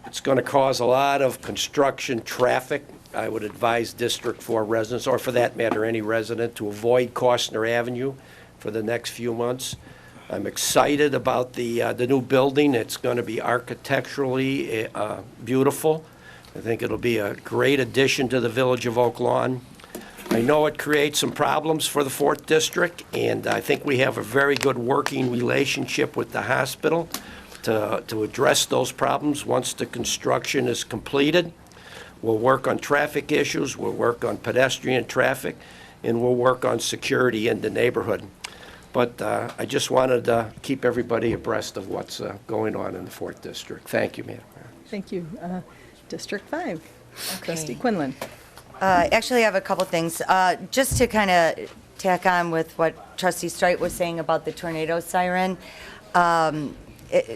It's going to cause a lot of construction traffic. I would advise District 4 residents, or for that matter, any resident, to avoid Costner Avenue for the next few months. I'm excited about the new building. It's going to be architecturally beautiful. I think it'll be a great addition to the village of Oak Lawn. I know it creates some problems for the 4th District, and I think we have a very good working relationship with the hospital to address those problems once the construction is completed. We'll work on traffic issues, we'll work on pedestrian traffic, and we'll work on security in the neighborhood. But I just wanted to keep everybody abreast of what's going on in the 4th District. Thank you, Madam Mayor. Thank you. District 5, Okay. Trustee Quinlan. Actually, I have a couple things. Just to kind of tack on with what Trustee Strite was saying about the tornado siren.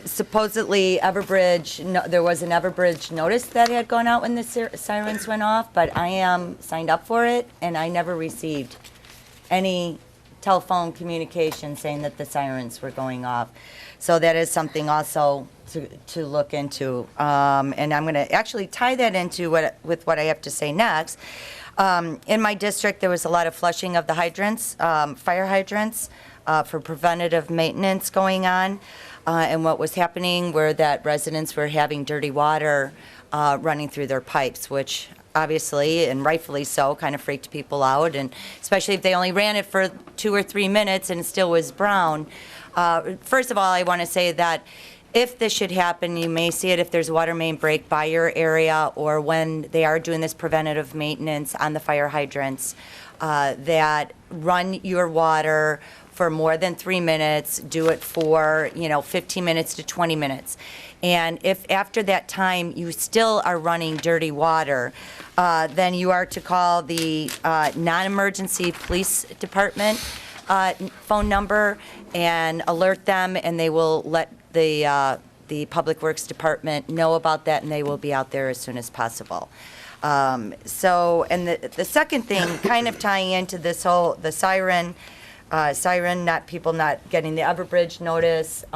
Supposedly, Everbridge, there was an Everbridge notice that had gone out when the sirens went off, but I am signed up for it, and I never received any telephone communication saying that the sirens were going off. So that is something also to look into. And I'm going to actually tie that into with what I have to say next. In my district, there was a lot of flushing of the hydrants, fire hydrants, for preventative maintenance going on. And what was happening were that residents were having dirty water running through their pipes, which obviously, and rightfully so, kind of freaked people out, and especially if they only ran it for 2 or 3 minutes and it still was brown. First of all, I want to say that if this should happen, you may see it if there's a water main break by your area, or when they are doing this preventative maintenance on the fire hydrants, that run your water for more than 3 minutes, do it for, 15 minutes to 20 minutes. And if after that time you still are running dirty water, then you are to call the non-emergency police department phone number and alert them, and they will let the Public Works Department know about that, and they will be out there as soon as possible. And the second thing, kind of tying into this whole, the siren, not people not getting the Everbridge notice.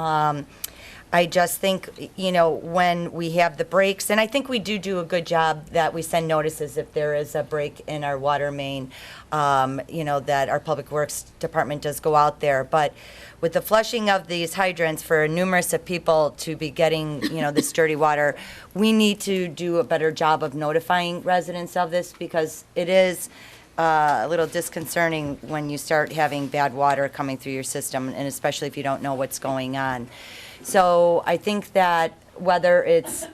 I just think, when we have the breaks, and I think we do a good job that we send notices if there is a break in our water main, that our Public Works Department does go out there. But with the flushing of these hydrants for numerous of people to be getting, this dirty water, we need to do a better job of notifying residents of this, because it is a little disconcerting when you start having bad water coming through your system, and especially if you don't know what's going on. So I think that whether it's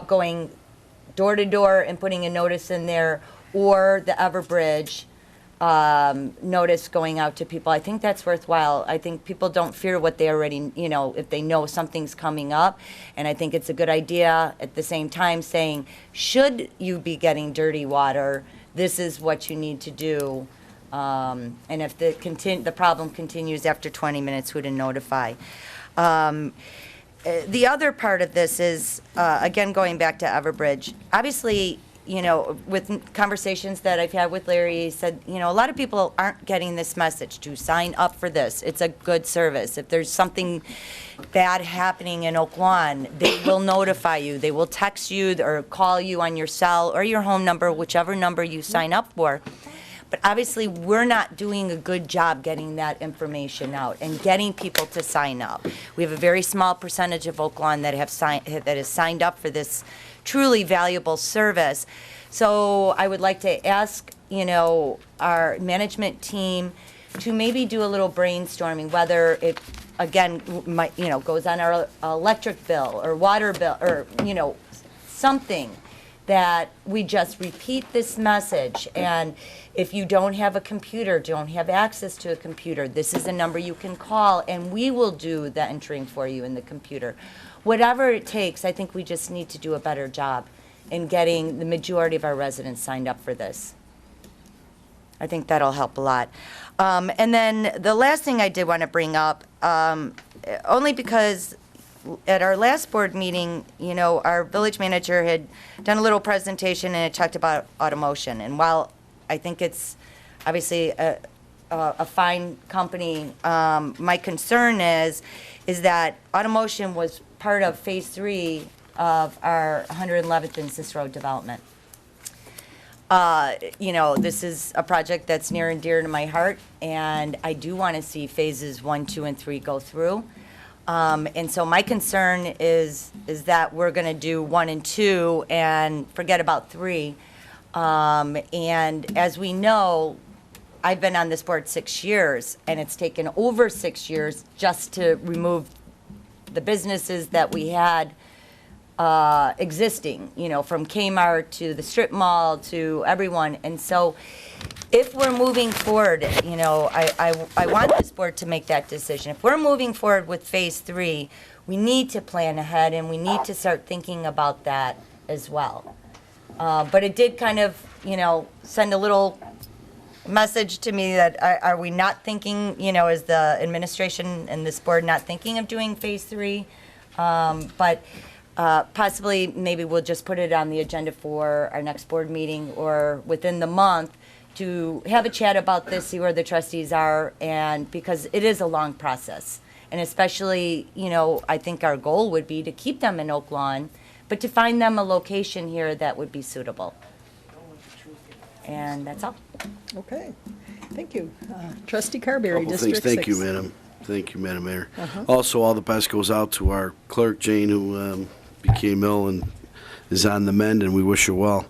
going door to door and putting a notice in there, or the Everbridge notice going out to people, I think that's worthwhile. I think people don't fear what they already, if they know something's coming up. And I think it's a good idea at the same time saying, should you be getting dirty water, this is what you need to do. And if the problem continues after 20 minutes, who to notify. The other part of this is, again, going back to Everbridge. Obviously, you know, with conversations that I've had with Larry, he said, you know, a lot of people aren't getting this message to sign up for this. It's a good service. If there's something bad happening in Oak Lawn, they will notify you. They will text you or call you on your cell or your home number, whichever number you sign up for. But obviously, we're not doing a good job getting that information out and getting people to sign up. We have a very small percentage of Oak Lawn that has signed up for this truly valuable service. So I would like to ask, you know, our management team to maybe do a little brainstorming, whether it, again, might, you know, goes on our electric bill or water bill or, you know, something that we just repeat this message. And if you don't have a computer, don't have access to a computer, this is a number you can call, and we will do the entering for you in the computer. Whatever it takes, I think we just need to do a better job in getting the majority of our residents signed up for this. I think that'll help a lot. And then the last thing I did want to bring up, only because at our last board meeting, you know, our village manager had done a little presentation and it talked about automotion. And while I think it's obviously a fine company, my concern is that automotion was part of phase 3 of our 111th and Cicero development. You know, this is a project that's near and dear to my heart, and I do want to see phases 1, 2, and 3 go through. And so my concern is that we're going to do 1 and 2 and forget about 3. And as we know, I've been on this board 6 years, and it's taken over 6 years just to remove the businesses that we had existing, you know, from Kmart to the strip mall to everyone. And so if we're moving forward, you know, I want this board to make that decision. If we're moving forward with phase 3, we need to plan ahead and we need to start thinking about that as well. But it did kind of, you know, send a little message to me that are we not thinking, you know, is the administration and this board not thinking of doing phase 3? But possibly maybe we'll just put it on the agenda for our next board meeting or within the month to have a chat about this, see where the trustees are, and because it is a long process. And especially, you know, I think our goal would be to keep them in Oak Lawn, but to find them a location here that would be suitable. And that's all. Okay, thank you. Trustee Carberry, Couple District 6. things. Thank you, Madam. Thank you, Madam Mayor. Also, all the best goes out to our clerk, Jane, who became ill and is on the mend, and we wish her well.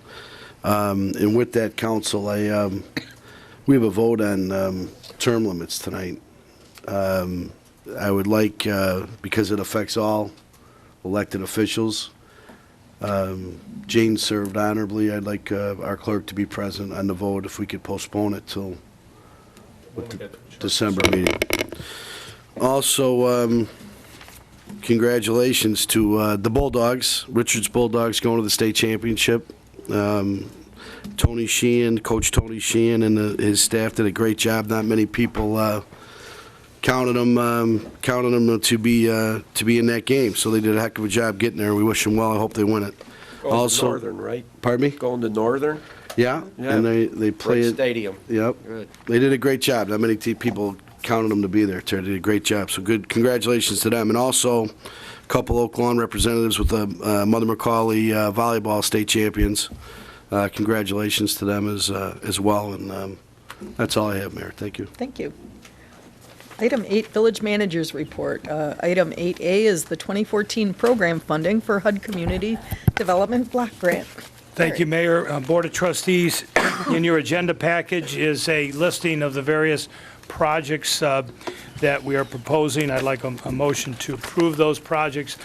And with that, council, we have a vote on term limits tonight. I would like, because it affects all elected officials, Jane served honorably. I'd like our clerk to be present on the vote if we could postpone it till the December meeting. Also, congratulations to the Bulldogs, Richards Bulldogs going to the state championship. Tony Sheehan, Coach Tony Sheehan and his staff did a great job. Not many people counted them to be in that game. So they did a heck of a job getting there. We wish them well. I hope they win it. Going Also, to Northern, right? Pardon me? Going to Northern? Yeah, and they play Great it. stadium. Yep. Good. They did a great job. Not many people counted them to be there. They did a great job. So good. Congratulations to them. And also, a couple Oak Lawn representatives with the Mother Macaulay volleyball state champions. Congratulations to them as well. And that's all I have, Mayor. Thank you. Thank you. Item 8, Village Manager's Report. Item 8A is the 2014 program funding for HUD Community Development Block Grant. Thank you, Mayor. Board of Trustees, in your agenda package is a listing of the various projects that we are proposing. I'd like a motion to approve those projects.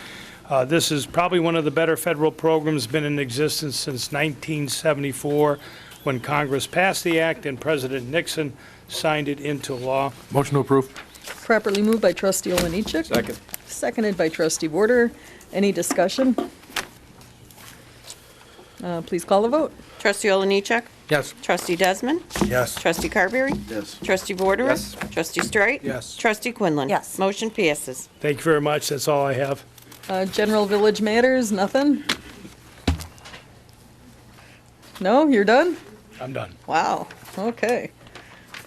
This is probably one of the better federal programs, been in existence since 1974 when Congress passed the act and President Nixon signed it into law. Motion to approve. Properly moved by Trustee Olenichek. Second. Seconded by Trustee Border. Any discussion? Please call the vote. Trustee Olenichek? Yes. Trustee Desmond? Yes. Trustee Carberry? Yes. Trustee Vortereth? Yes. Trustee Straight? Yes. Trustee Quinlan? Yes. Motion passes. Thank you very much. That's all I have. General village matters, nothing? No, you're done? I'm done. Wow, okay.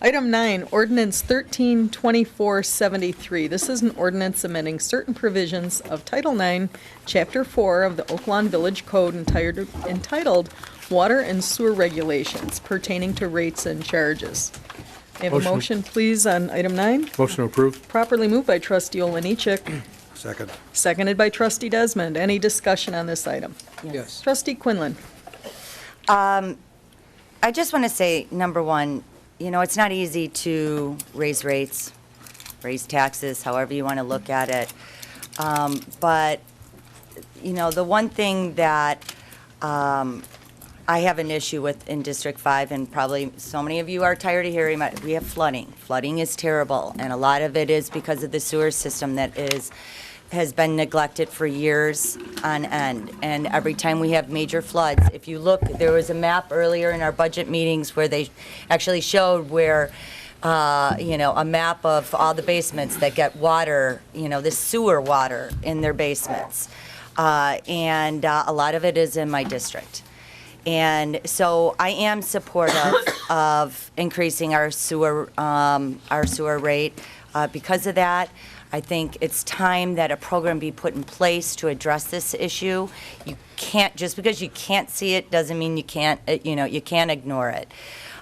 Item 9, ordinance 132473. This is an ordinance amending certain provisions of Title 9, Chapter 4 of the Oak Lawn Village Code entitled Water and Sewer Regulations pertaining to rates and charges. May I have a Motion. motion, please, on item 9? Motion approved. Properly moved by trustee Oliniechek, Second. seconded by trustee Desmond. Any discussion on this item? Yes. Trustee Quinlan. I just want to say, number one, you know, it's not easy to raise rates, raise taxes, however you want to look at it. But, you know, the one thing that I have an issue with in District 5, and probably so many of you are tired of hearing about it, we have flooding. Flooding is terrible, and a lot of it is because of the sewer system that has been neglected for years on end. And every time we have major floods, if you look, there was a map earlier in our budget meetings where they actually showed where, you know, a map of all the basements that get water, you know, the sewer water in their basements. And a lot of it is in my district. And so I am supportive of increasing our sewer rate. Because of that, I think it's time that a program be put in place to address this issue. You can't, just because you can't see it doesn't mean you can't, you can't ignore it.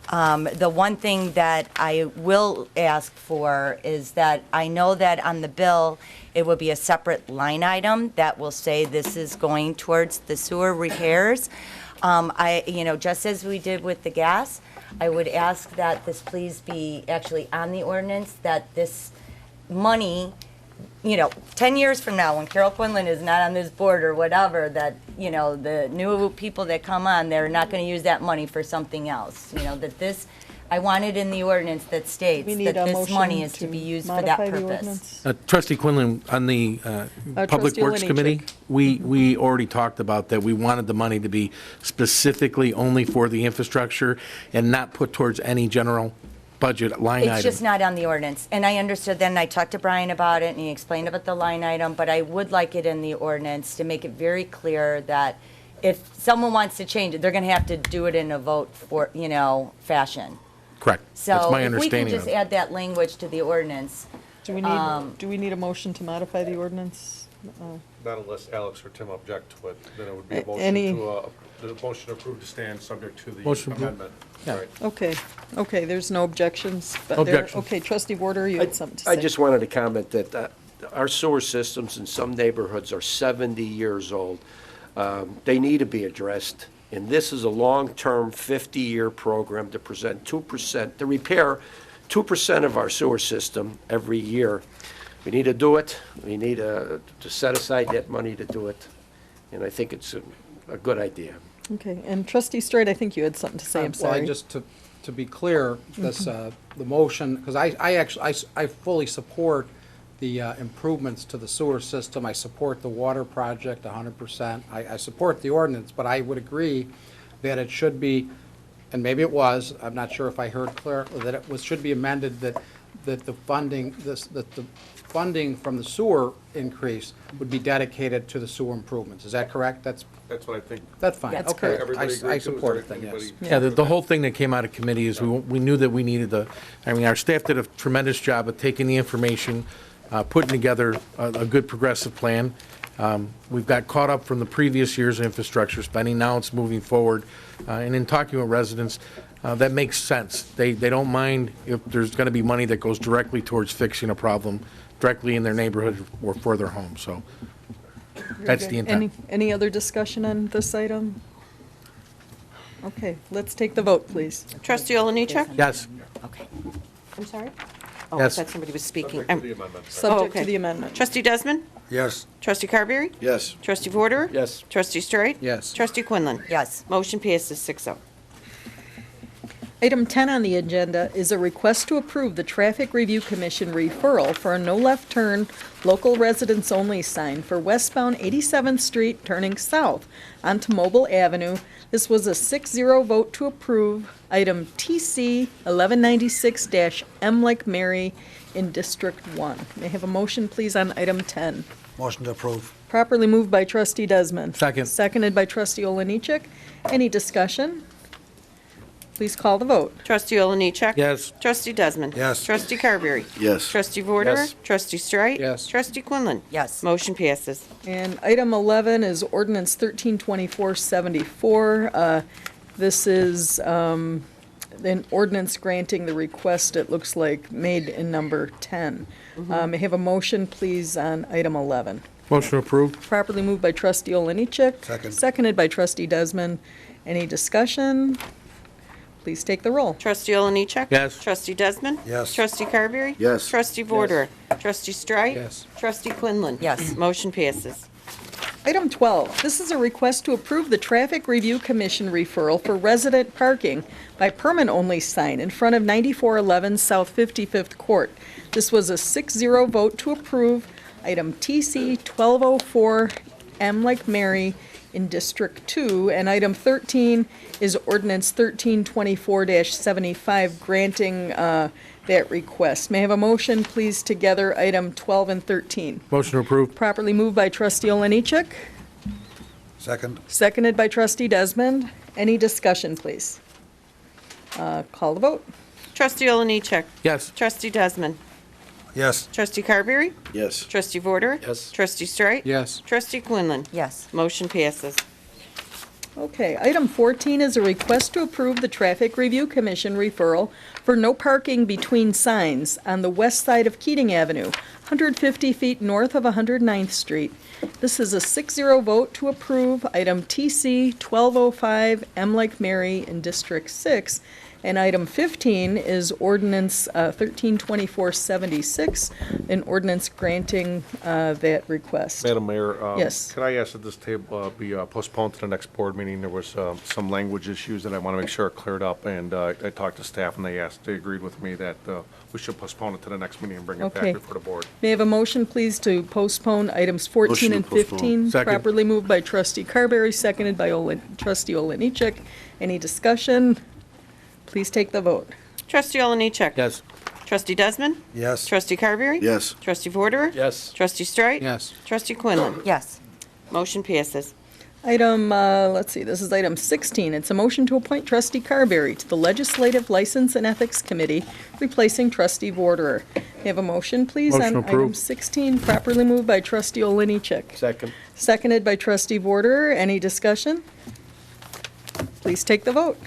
The one thing that I will ask for is that I know that on the bill, it will be a separate line item that will say this is going towards the sewer repairs. Just as we did with the gas, I would ask that this please be actually on the ordinance, that this money, 10 years from now, when Carol Quinlan is not on this board or whatever, that, the new people that come on, they're not going to use that money for something else. That this, I want it in the ordinance that states that this money is to be used for that purpose. Trustee Quinlan, on the Public Trustee Works Oliniechek. Committee, we already talked about that. We wanted the money to be specifically only for the infrastructure and not put towards any general budget line item. It's just not on the ordinance. And I understood then, I talked to Brian about it, and he explained about the line item, but I would like it in the ordinance to make it very clear that if someone wants to change it, they're going to have to do it in a vote for, fashion. Correct. That's my So if we can understanding just of it. add that language to the ordinance. Do we need a motion to modify the ordinance? Not unless Alex or Tim object to it, then it would be a Any- motion the motion approved to stand subject to the Motion approved. amendment. Yeah. Right. Okay, there's no objections. No objections. Okay, trustee Warder, you had something to say. I just wanted to comment that our sewer systems in some neighborhoods are 70 years old. They need to be addressed, and this is a long-term, 50-year program to repair 2% of our sewer system every year. We need to do it. We need to set aside that money to do it, and I think it's a good idea. Okay, and trustee Straight, I think you had something to say, I'm Well, sorry. just to be clear, this, the motion, because I fully support the improvements to the sewer system. I support the water project 100%. I support the ordinance, but I would agree that it should be, and maybe it was, I'm not sure if I heard clear, that it should be amended that the funding, that the funding from the sewer increase would be dedicated to the sewer improvements. Is that correct? That's what I think. That's fine. That's Okay. correct. Everybody agree I to? Is support there it then, yes. anybody- Yeah, the whole thing that came out of committee is we knew that we needed our staff did a tremendous job of taking the information, putting together a good progressive plan. We've got caught up from the previous year's infrastructure spending. Now it's moving forward. And in talking with residents, that makes sense. They don't mind if there's going to be money that goes directly towards fixing a problem directly in their neighborhood or for their home. So that's the intent. Any other discussion on this item? Okay, let's take the vote, please. Trustee Oliniechek? Yes. Okay. I'm sorry? Oh, I Yes. thought somebody was speaking. Subject to the amendment. Subject to okay. the amendment. Trustee Desmond? Yes. Trustee Carberry? Yes. Trustee Vorter? Yes. Trustee Straight? Yes. Trustee Quinlan? Yes. Motion passes 6-0. Item 10 on the agenda is a request to approve the Traffic Review Commission referral for a no left turn, local residents only sign for westbound 87th Street turning south onto Mobile Avenue. This was a 6-0 vote to approve item TC 1196-M like Mary in District 1. May I have a motion, please, on item 10? Motion to approve. Properly moved by trustee Desmond. Second. Seconded by trustee Oliniechek. Any discussion? Please call the vote. Trustee Oliniechek? Yes. Trustee Desmond? Yes. Trustee Carberry? Yes. Trustee Vorder? Yes. Trustee Streit? Yes. Trustee Quinlan? Yes. Motion passes. And item 11 is ordinance 132474. This is an ordinance granting the request, it looks like, made in number 10. May I have a motion, please, on item 11? Motion approved. Properly moved by trustee Oliniechek. Second. Seconded by trustee Desmond. Any discussion? Please take the roll. Trustee Oliniechek? Yes. Trustee Desmond? Yes. Trustee Carberry? Yes. Trustee Vorder? Trustee Streit? Yes. Trustee Quinlan? Yes. Motion passes. Item 12, this is a request to approve the Traffic Review Commission referral for resident parking by permit-only sign in front of 9411 South 55th Court. This was a 6-0 vote to approve item TC 1204 M like Mary in District 2, and item 13 is ordinance 1324-75 granting that request. May I have a motion, please, together, item 12 and 13? Motion approved. Properly moved by trustee Oliniechek, Second. seconded by trustee Desmond. Any discussion, please? Call the vote. Trustee Oliniechek? Yes. Trustee Desmond? Yes. Trustee Carberry? Yes. Trustee Vorder? Yes. Trustee Streit? Yes. Trustee Quinlan? Yes. Motion passes. Okay, item 14 is a request to approve the Traffic Review Commission referral for no parking between signs on the west side of Keating Avenue, 150 feet north of 109th Street. This is a 6-0 vote to approve item TC 1205 M like Mary in District 6. And item 15 is ordinance 132476, an ordinance granting that request. Madam Mayor? Yes. Could I ask that this table be postponed to the next board meeting? There was some language issues that I want to make sure are cleared up, and I talked to staff, and they agreed with me that we should postpone it to the next meeting and bring it Okay. back before the board. May I have a motion, please, to postpone items 14 Motion to and postpone. 15? Second. Properly moved by trustee Carberry, seconded by trustee Oliniechek. Any discussion? Please take the vote. Trustee Oliniechek? Yes. Trustee Desmond? Yes. Trustee Carberry? Yes. Trustee Vorder? Yes. Trustee Streit? Yes. Trustee Quinlan? Yes. Motion passes. Item, let's see, this is item 16. It's a motion to appoint trustee Carberry to the Legislative License and Ethics Committee, replacing trustee Vorderer. May I have a motion, please, Motion on item approved. 16, properly moved by trustee Oliniechek. Second. Seconded by trustee Vorderer. Any discussion? Please take the vote.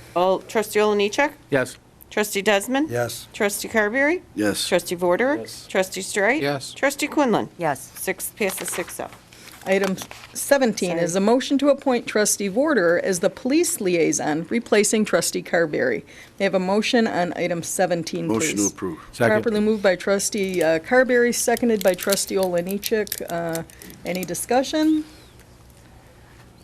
Trustee Oliniechek? Yes. Trustee Desmond? Yes. Trustee Carberry? Yes. Trustee Vorder? Yes. Trustee Streit? Yes. Trustee Quinlan? Yes. Passes 6-0. Item 17 is a motion to appoint trustee Vorder as the police liaison, replacing trustee Carberry. May I have a motion on item 17, please? Motion to approve. Second. Properly moved by trustee Carberry, seconded by trustee Oliniechek. Any discussion?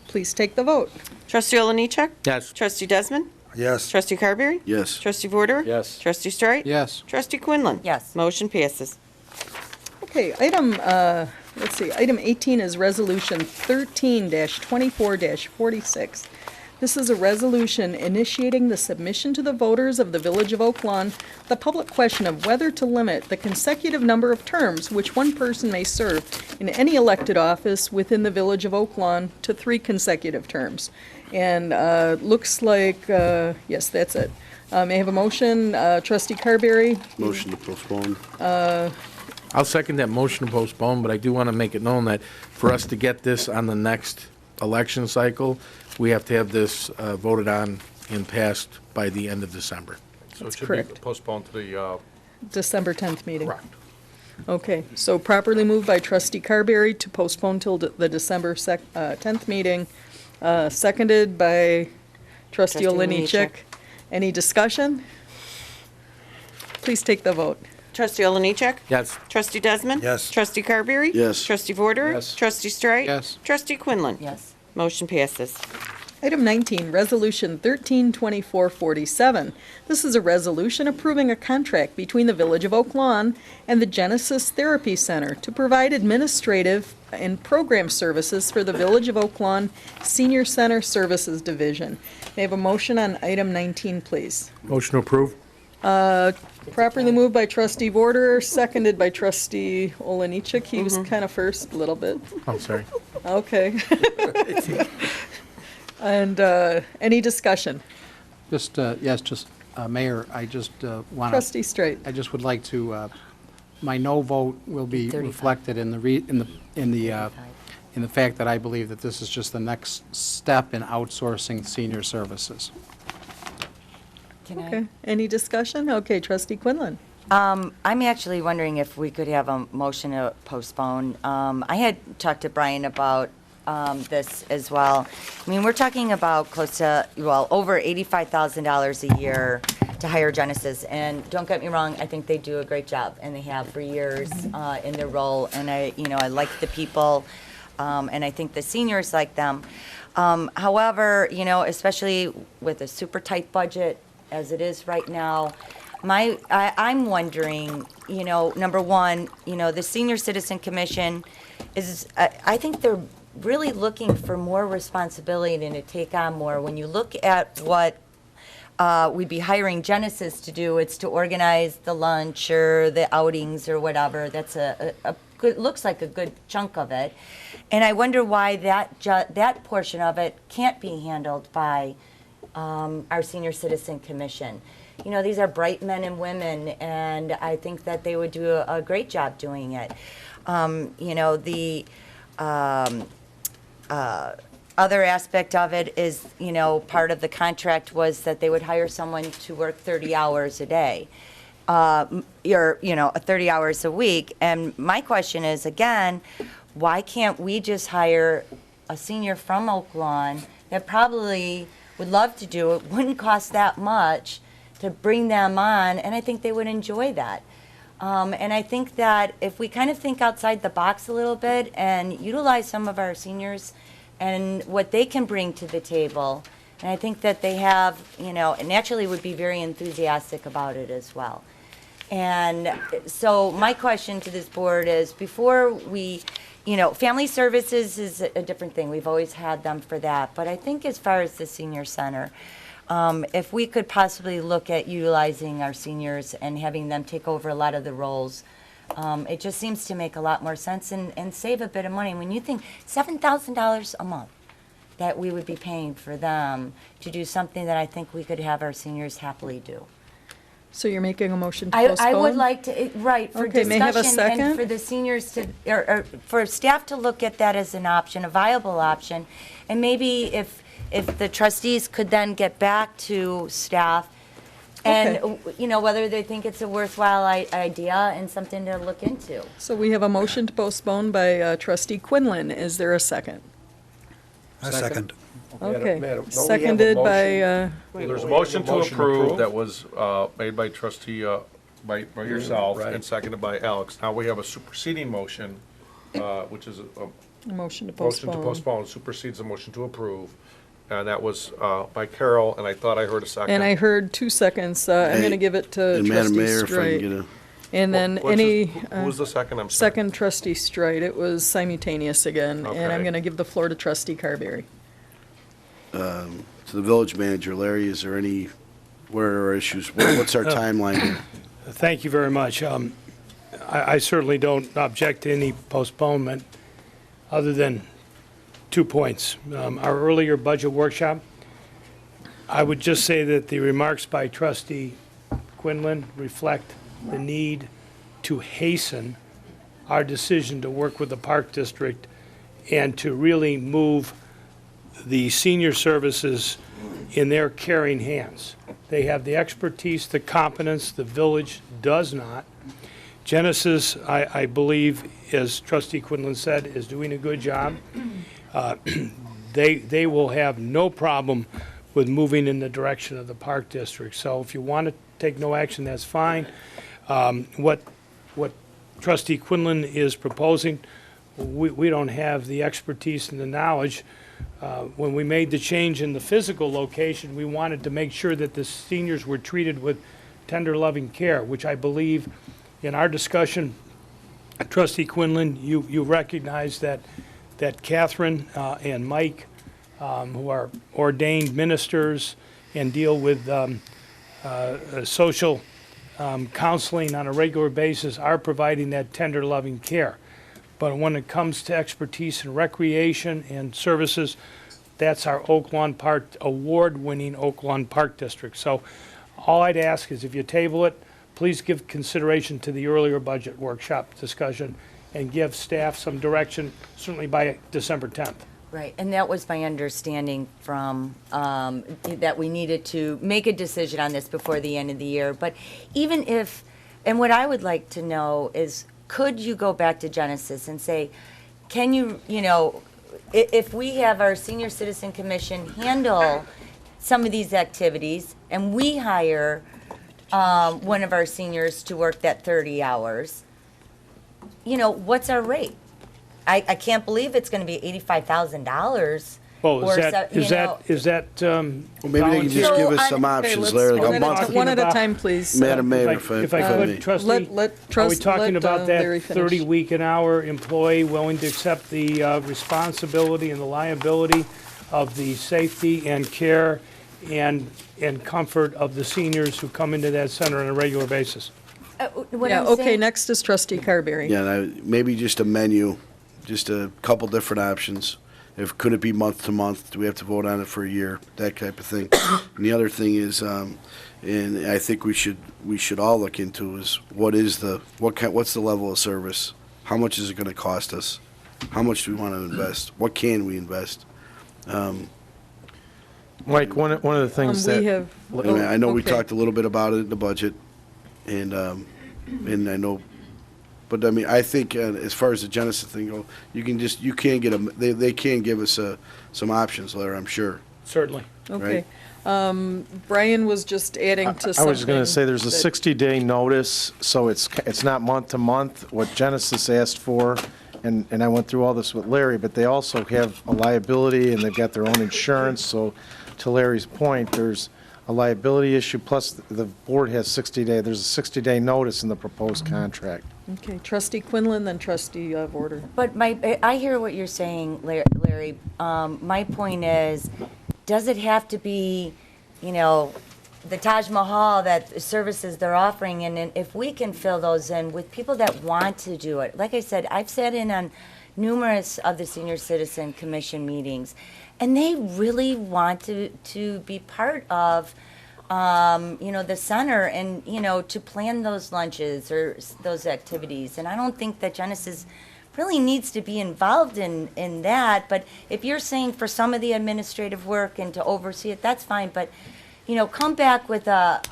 Please take the vote. Trustee Oliniechek? Yes. Trustee Desmond? Yes. Trustee Carberry? Yes. Trustee Vorder? Yes. Trustee Streit? Yes. Trustee Quinlan? Yes. Motion passes. Okay, item, let's see, item 18 is resolution 13-24-46. This is a resolution initiating the submission to the voters of the Village of Oak Lawn the public question of whether to limit the consecutive number of terms which one person may serve in any elected office within the Village of Oak Lawn to 3 consecutive terms. And looks like, yes, that's it. May I have a motion? Trustee Carberry? Motion to postpone. I'll second that motion to postpone, but I do want to make it known that for us to get this on the next election cycle, we have to have this voted on and passed by the end of December. So That's it should correct. be postponed to the, December 10th meeting. correct. Okay, so properly moved by trustee Carberry to postpone till the December 10th meeting, seconded by trustee Trustee Oliniechek. Any discussion? Please take the vote. Trustee Oliniechek? Yes. Trustee Desmond? Yes. Trustee Carberry? Yes. Trustee Vorder? Yes. Trustee Streit? Yes. Trustee Quinlan? Yes. Motion passes. Item 19, Resolution 132447. This is a resolution approving a contract between the Village of Oak Lawn and the Genesis Therapy Center to provide administrative and program services for the Village of Oak Lawn Senior Center Services Division. May I have a motion on item 19, please? Motion to approve. Properly moved by trustee Vorder, seconded by trustee Olenichek. He was kind of first, a little bit. I'm sorry. Okay. And any discussion? Just, yes, just, Mayor, I just want to... Trustee Straight. I just would like to, my no vote will be 35. reflected in the fact that I believe that this is just the next step in outsourcing senior services. Can I? Okay. Any discussion? Okay, trustee Quinlan. I'm actually wondering if we could have a motion to postpone. I had talked to Brian about this as well. I mean, we're talking about close to, well, over $85,000 a year to hire Genesis. And don't get me wrong, I think they do a great job, and they have for years in their role. And I like the people, and I think the seniors like them. However, especially with a super tight budget as it is right now, I'm wondering, number one, the Senior Citizen Commission is, I think they're really looking for more responsibility and to take on more. When you look at what we'd be hiring Genesis to do, it's to organize the lunch or the outings or whatever. That's a good, looks like a good chunk of it. And I wonder why that portion of it can't be handled by our Senior Citizen Commission. These are bright men and women, and I think that they would do a great job doing it. The other aspect of it is, part of the contract was that they would hire someone to work 30 hours a day, or 30 hours a week. And my question is, again, why can't we just hire a senior from Oak Lawn that probably would love to do it, wouldn't cost that much to bring them on, and I think they would enjoy that. And I think that if we kind of think outside the box a little bit and utilize some of our seniors and what they can bring to the table, and I think that they have, naturally would be very enthusiastic about it as well. And so my question to this board is, before we, family services is a different thing. We've always had them for that. But I think as far as the senior center, if we could possibly look at utilizing our seniors and having them take over a lot of the roles, it just seems to make a lot more sense and save a bit of money. When you think $7,000 a month that we would be paying for them to do something that I think we could have our seniors happily do. So you're making a motion to postpone? I would like to, right, for Okay, may I have a discussion and second? for the seniors to, or for staff to look at that as an option, a viable option. And maybe if the trustees could then get back to staff and, whether they think it's a worthwhile idea and something to look into. So we have a motion to postpone by trustee Quinlan. Is there a second? A second. Okay. Madam, don't we have a Seconded by, Well, there's a motion to approve that was made by trustee, by yourself, Right. and seconded by Alex. Now we have a superseding motion, which is a motion to motion postpone. to postpone, supersedes the motion to approve. And that was by Carol, and I thought I heard a second. And I heard 2 seconds. I'm going to give it to And Madam trustee Mayor, if I Straight. can get a, And then What's any, who was the second? I'm sorry. second trustee Straight. It was simultaneous again. And I'm Okay. going to give the floor to trustee Carberry. to the village manager, Larry, is there any, where are our issues? What's our timeline here? Thank you very much. I certainly don't object to any postponement, other than 2 points. Our earlier budget workshop, I would just say that the remarks by trustee Quinlan reflect the need to hasten our decision to work with the Park District and to really move the senior services in their caring hands. They have the expertise, the competence, the village does not. Genesis, I believe, as trustee Quinlan said, is doing a good job. They will have no problem with moving in the direction of the Park District. So if you want to take no action, that's fine. What trustee Quinlan is proposing, we don't have the expertise and the knowledge. when we made the change in the physical location, we wanted to make sure that the seniors were treated with tender, loving care, which I believe in our discussion, Trustee Quinlan, you recognize that Catherine and Mike, who are ordained ministers and deal with social counseling on a regular basis, are providing that tender, loving care. But when it comes to expertise in recreation and services, that's our Oak Lawn Park, award-winning Oak Lawn Park District. So all I'd ask is if you table it, please give consideration to the earlier budget workshop discussion and give staff some direction, certainly by December 10th. Right, and that was my understanding from, that we needed to make a decision on this before the end of the year. But even if, and what I would like to know is, could you go back to Genesis and say, can you, if we have our Senior Citizen Commission handle some of these activities and we hire one of our seniors to work that 30 hours, what's our rate? I can't believe it's going to be $85,000. Well, is that Well, maybe they can just give us some options, Larry, like a month. One at a time, please. Madam Mayor, if I could, Trustee, are we talking about that Larry finish. 30-week-an-hour employee willing to accept the responsibility and the liability of the safety and care and comfort of the seniors who come into that center on a regular basis? Okay, next is Trustee Carberry. Yeah, maybe just a menu, just a couple different options. Could it be month to month? Do we have to vote on it for a year? That type of thing. And the other thing is, and I think we should all look into is what's the level of service? How much is it going to cost us? How much do we want to invest? What can we invest? Mike, one of the things I know we talked a little bit about it in the budget, and I know. But I mean, I think as far as the Genesis thing goes, you can get them. They can give us some options, Larry. I'm sure. Certainly. Okay. Right? Brian was just adding to something. I was going to say there's a 60-day notice, so it's not month to month. What Genesis asked for, and I went through all this with Larry, but they also have a liability and they've got their own insurance. So, to Larry's point, there's a liability issue. Plus, the board has 60-day. There's a 60-day notice in the proposed contract. Okay, Trustee Quinlan, then Trustee Vorder. But I hear what you're saying, Larry. My point is, does it have to be, the Taj Mahal, that services they're offering? And if we can fill those in with people that want to do it. Like I said, I've sat in on numerous of the Senior Citizen Commission meetings, and they really want to be part of the center and, to plan those lunches or those activities. And I don't think that Genesis really needs to be involved in that. But if you're saying for some of the administrative work and to oversee it, that's fine. But, come back with a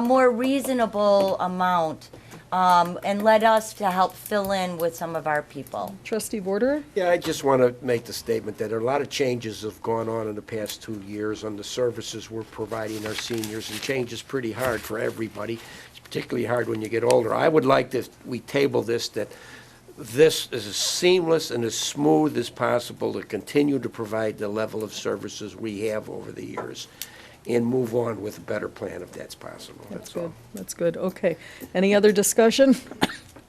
more reasonable amount and let us to help fill in with some of our people. Trustee Vorder? Yeah, I just want to make the statement that there are a lot of changes have gone on in the past 2 years on the services we're providing our seniors, and change is pretty hard for everybody. It's particularly hard when you get older. I would like to, we table this, that this is as seamless and as smooth as possible to continue to provide the level of services we have over the years, and move on with a better plan if that's possible. That's all. That's good. Okay. Any other discussion?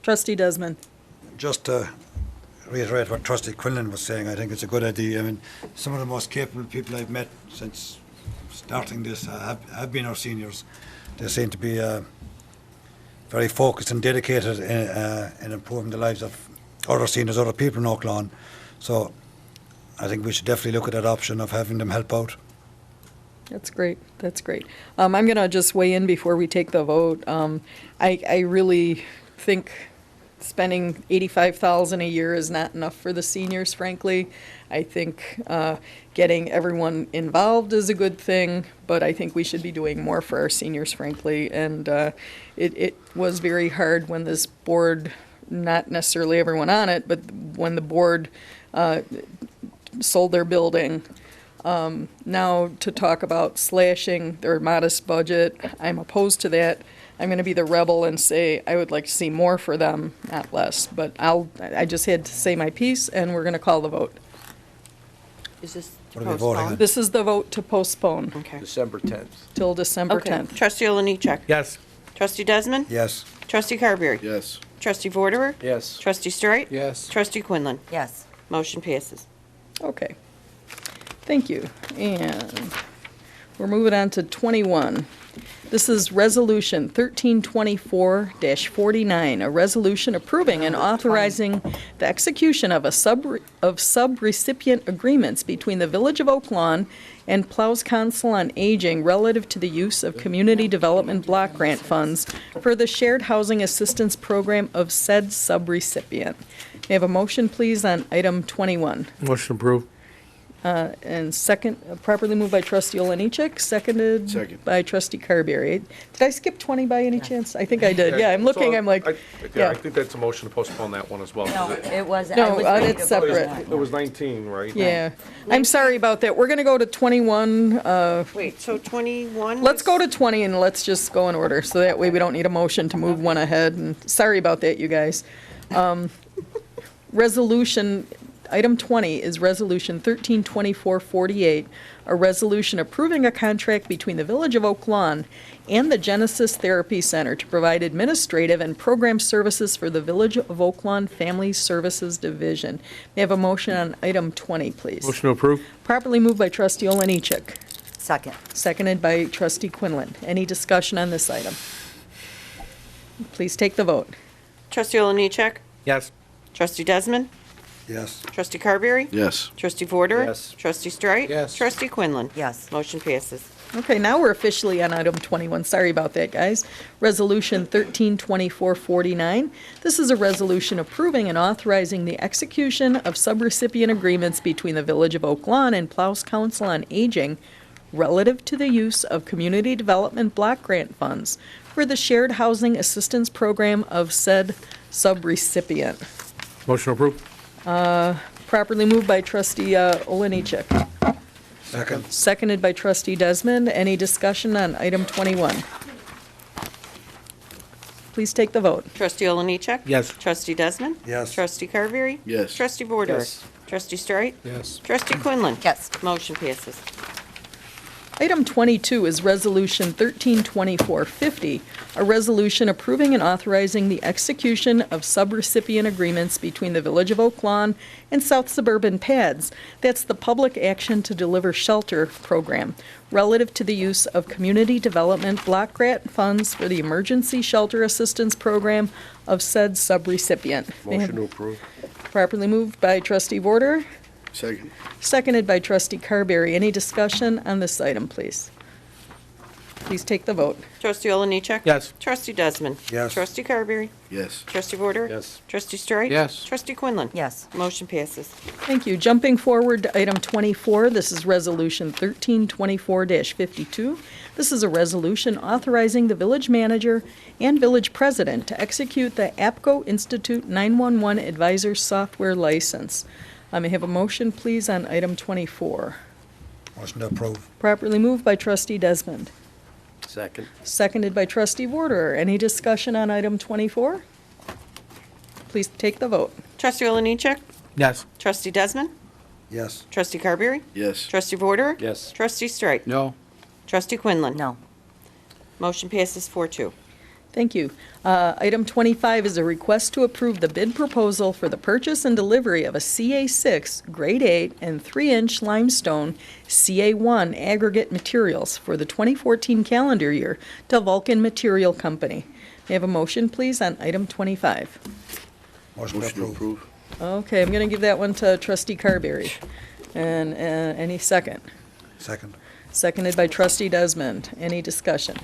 Trustee Desmond. Just to reiterate what Trustee Quinlan was saying, I think it's a good idea. I mean, some of the most capable people I've met since starting this have been our seniors. They seem to be very focused and dedicated in improving the lives of other seniors, other people in Oak Lawn. So I think we should definitely look at that option of having them help out. That's great. That's great. I'm going to just weigh in before we take the vote. I really think spending $85,000 a year is not enough for the seniors, frankly. I think getting everyone involved is a good thing, but I think we should be doing more for our seniors, frankly. And it was very hard when this board, not necessarily everyone on it, but when the board sold their building. Now to talk about slashing their modest budget, I'm opposed to that. I'm going to be the rebel and say I would like to see more for them, not less. But I just had to say my piece, and we're going to call the vote. Is this to What are we voting postpone? on? This is the vote to postpone Okay. December 10th. till December Okay. 10th. Trustee Oliniechek. Yes. Trustee Desmond. Yes. Trustee Carberry. Yes. Trustee Vorderer. Yes. Trustee Streit. Yes. Trustee Quinlan. Yes. Motion passes. Okay. Thank you. And we're moving on to 21. This is Resolution 1324-49, a resolution approving and authorizing the execution of sub-recipient agreements between the Village of Oak Lawn and Plows Council on Aging relative to the use of Community Development Block Grant funds for the Shared Housing Assistance Program of said sub-recipient. May I have a motion, please, on item 21? Motion approved. And second, properly moved by trustee Oliniechek, seconded Second. by trustee Carberry. Did I skip 20 by any chance? I think I did. Yeah, I'm looking, I'm like, Yeah, I yeah. think that's a motion to postpone that one as well. No, it wasn't. No, I was ready it's to vote on separate. that. It was 19, right? Yeah. I'm sorry about that. We're going to go to 21. Wait, so 21? Let's go to 20 and let's just go in order, so that way we don't need a motion to move one ahead. And sorry about that, you guys. Resolution, item 20 is Resolution 132448, a resolution approving a contract between the Village of Oak Lawn and the Genesis Therapy Center to provide administrative and program services for the Village of Oak Lawn Family Services Division. May I have a motion on item 20, please? Motion to approve. Properly moved by trustee Oliniechek, Second. seconded by trustee Quinlan. Any discussion on this item? Please take the vote. Trustee Oliniechek. Yes. Trustee Desmond. Yes. Trustee Carberry. Yes. Trustee Vorderer. Yes. Trustee Streit. Yes. Trustee Quinlan. Yes. Motion passes. Okay, now we're officially on item 21. Sorry about that, guys. Resolution 132449. This is a resolution approving and authorizing the execution of subrecipient agreements between the Village of Oak Lawn and Plows Council on Aging relative to the use of Community Development Block Grant funds for the Shared Housing Assistance Program of said subrecipient. Motion approved. Properly moved by trustee Oliniechek. Second. Seconded by trustee Desmond. Any discussion on item 21? Please take the vote. Trustee Oliniechek. Yes. Trustee Desmond. Yes. Trustee Carberry. Yes. Trustee Vorderer. Yes. Trustee Streit. Yes. Trustee Quinlan. Yes. Motion passes. Item 22 is Resolution 132450, a resolution approving and authorizing the execution of subrecipient agreements between the Village of Oak Lawn and South Suburban PADS. That's the Public Action to Deliver Shelter program, relative to the use of Community Development Block Grant funds for the Emergency Shelter Assistance Program of said subrecipient. Motion to approve. Properly moved by trustee Vorderer. Second. Seconded by trustee Carberry. Any discussion on this item, please? Please take the vote. Trustee Oliniechek. Yes. Trustee Desmond. Yes. Trustee Carberry. Yes. Trustee Vorderer. Yes. Trustee Streit. Yes. Trustee Quinlan. Yes. Motion passes. Thank you. Jumping forward to item 24, this is Resolution 1324-52. This is a resolution authorizing the village manager and village president to execute the APCO Institute 911 Advisor Software License. I may have a motion, please, on item 24. Motion to approve. Properly moved by trustee Desmond. Second. Seconded by trustee Vorderer. Any discussion on item 24? Please take the vote. Trustee Oliniechek. Yes. Trustee Desmond. Yes. Trustee Carberry. Yes. Trustee Vorderer. Yes. Trustee Streit. No. Trustee Quinlan. No. Motion passes 4-2. Thank you. Item 25 is a request to approve the bid proposal for the purchase and delivery of a CA6 Grade 8 and 3-inch limestone CA1 aggregate materials for the 2014 calendar year to Vulcan Material Company. May I have a motion, please, on item 25? Motion to Motion to approve. approve. Okay, I'm going to give that one to trustee Carberry. And any second? Second. Seconded by trustee Desmond. Any discussion?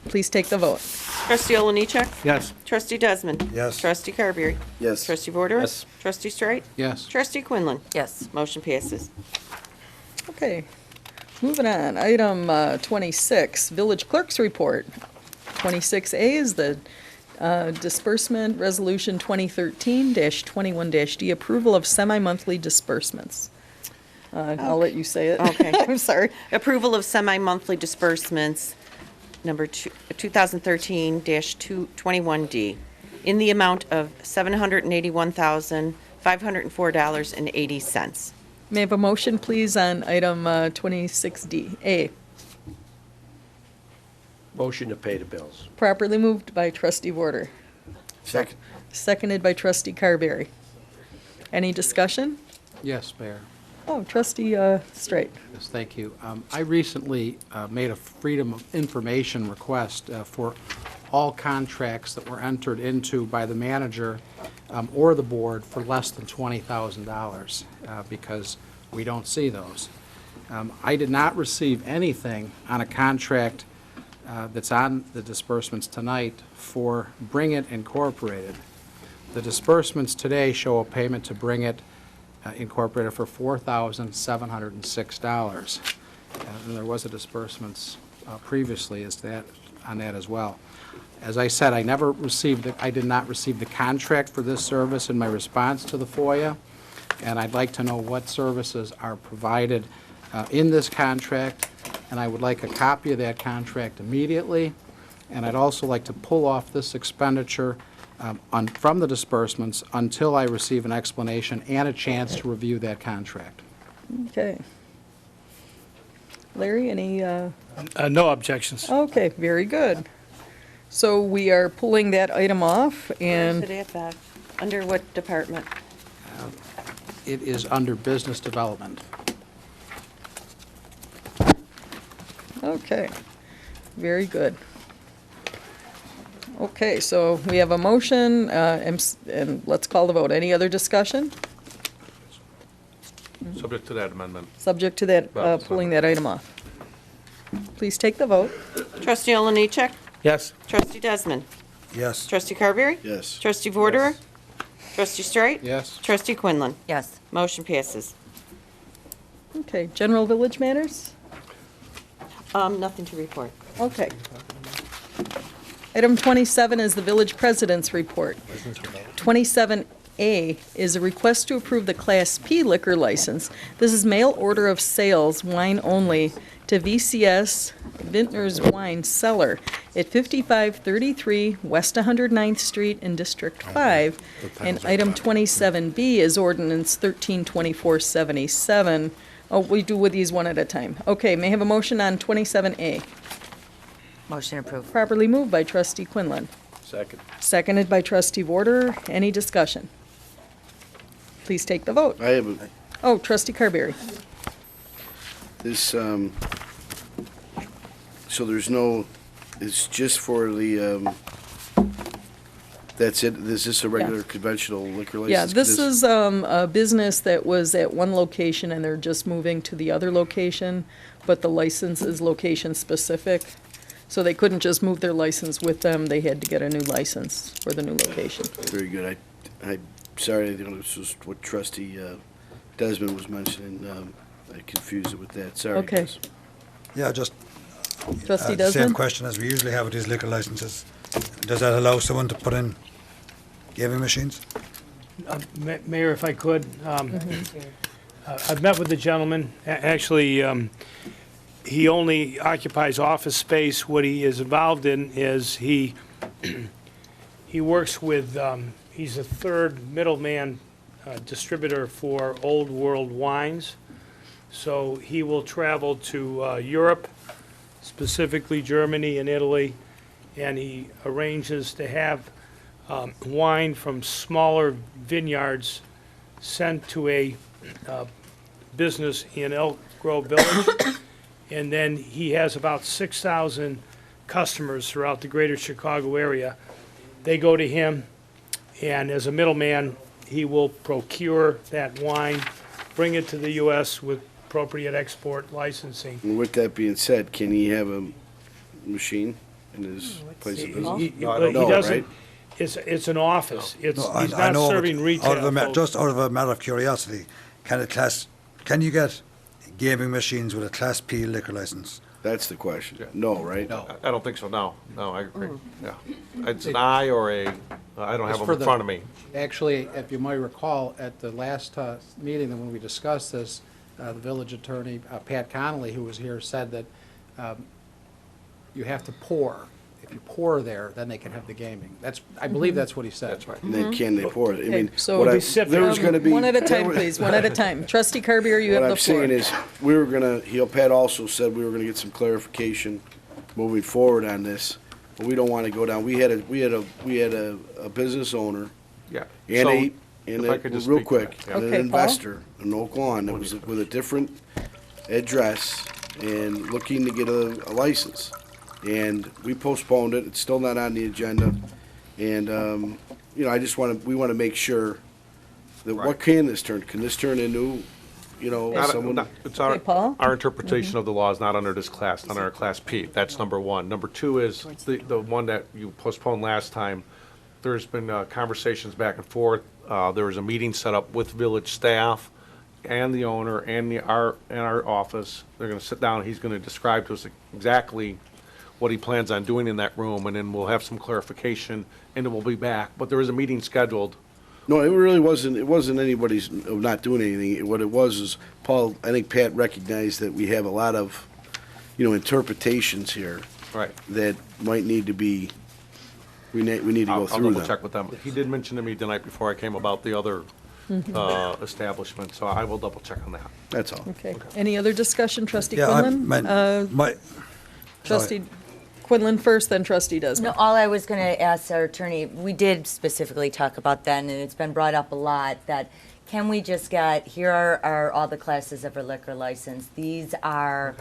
Please take the vote. Trustee Oliniechek. Yes. Trustee Desmond. Yes. Trustee Carberry. Yes. Trustee Vorderer. Yes. Trustee Streit. Yes. Trustee Quinlan. Yes. Motion passes. Okay, moving on. Item 26, Village Clerk's Report. 26A is the disbursement resolution 2013-21-D, approval of semi-monthly disbursements. I'll let you say it. Okay. I'm sorry. Approval of semi-monthly disbursements, number 2013-21D, in the amount of $504.80. May I have a motion, please, on item 26D? A. Motion to pay the bills. Properly moved by trustee Warder. Second. Seconded by trustee Carberry. Any discussion? Yes, Mayor. Oh, trustee Straight. Yes, thank you. I recently made a Freedom of Information request for all contracts that were entered into by the manager or the board for less than $20,000 because we don't see those. I did not receive anything on a contract that's on the disbursements tonight for Bring It Incorporated. The disbursements today show a payment to Bring It Incorporated for $4,706. And there was a disbursements previously on that as well. As I said, I did not receive the contract for this service in my response to the FOIA, and I'd like to know what services are provided in this contract, and I would like a copy of that contract immediately, and I'd also like to pull off this expenditure from the disbursements until I receive an explanation and a chance to review that contract. Okay. Larry, any? No objections. Okay, very good. So we are pulling that item off, and Today at that. Under what department? It is under business development. okay, very good. Okay, so we have a motion, and let's call the vote. Any other discussion? Subject to that amendment. Subject to that, pulling that item off. Please take the vote. Trustee Oliniechek? Yes. Trustee Desmond? Yes. Trustee Carberry? Yes. Trustee Vorderer? Trustee Straight? Yes. Trustee Quinlan? Yes. Motion passes. Okay, general village matters? Nothing to report. Okay. Item 27 is the village president's report. 27A is a request to approve the Class P liquor license. This is mail order of sales, wine only, to VCS Vintners Wine Cellar at 5533 West 109th Street in District 5. And item 27B is ordinance 132477. Oh, we do with these one at a time. Okay, may I have a motion on 27A? Motion approved. Properly moved by trustee Quinlan. Second. Seconded by trustee Warder. Any discussion? Please take the vote. I have a, Oh, trustee Carberry. this, so there's no, it's just for the, that's it? Is this a regular conventional liquor license? Yeah, this is a business that was at one location and they're just moving to the other location, but the license is location-specific. So they couldn't just move their license with them, they had to get a new license for the new location. Very good. I'm sorry, this was what trustee Desmond was mentioning. I confused it with that. Sorry, Okay. guys. Yeah, just Trustee the same Desmond? question as we usually have with these liquor licenses. Does that allow someone to put in gaming machines? Mayor, if I could, I've met with the gentleman. Actually, he only occupies office space. What he is involved in is he works with, he's a third middleman distributor for Old World wines. So he will travel to Europe, specifically Germany and Italy, and he arranges to have wine from smaller vineyards sent to a business in Elk Grove Village. And then he has about 6,000 customers throughout the greater Chicago area. They go to him, and as a middleman, he will procure that wine, bring it to the U.S. with appropriate export licensing. And with that being said, can he have a machine in his place of business? He No, doesn't, right? it's an office. He's No, I not know, but serving retail. just out of a matter of curiosity, can you get gaming machines with a Class P liquor license? That's the question. No, right? I don't think so, no. No, I agree. Yeah. It's an I or a, I don't have It's them in for front of me. Actually, if you might recall, at the last meeting, when we discussed this, the village attorney, Pat Connolly, who was here, said that you have to pour. if you pour there, then they can have the gaming. I believe that's what he said. That's right. And then can they pour it? I mean, so what there's going to be. One at a time, please, one at a time. Trustee Carbier, you have What the I'm floor. saying is, we were gonna, Pat also said we were gonna get some clarification moving forward on this, but we don't wanna go down. We had a business owner Yeah. and So, if I a, could just real speak to quick, that, yeah. and an Okay, Paul? investor in Oak Lawn that was with a different address and looking to get a license. And we postponed it. It's still not on the agenda. And, we wanna make sure that what can this turn? Can this turn into, someone? It's Okay, Paul? our interpretation of the law is not under this class, under our Class P. That's number one. Number two is the one that you postponed last time. There's been conversations back and forth. There was a meeting set up with village staff and the owner and our office. They're gonna sit down. He's gonna describe to us exactly what he plans on doing in that room, and then we'll have some clarification, and then we'll be back. But there is a meeting scheduled. No, it really wasn't, it wasn't anybody's not doing anything. What it was is, Paul, I think Pat recognized that we have a lot of, interpretations here. Right. That might need to be, we need to go I'll through double them. check with them. He did mention to me the night before I came about the other establishment, so I will double check on that. That's all. Okay. Any other discussion, Trustee Yeah, Quinlan? Trustee Quinlan first, then Trustee Desmond. No, all I was going to ask our attorney, we did specifically talk about that, and it's been brought up a lot, that can we just here are all the classes of a liquor license. These are,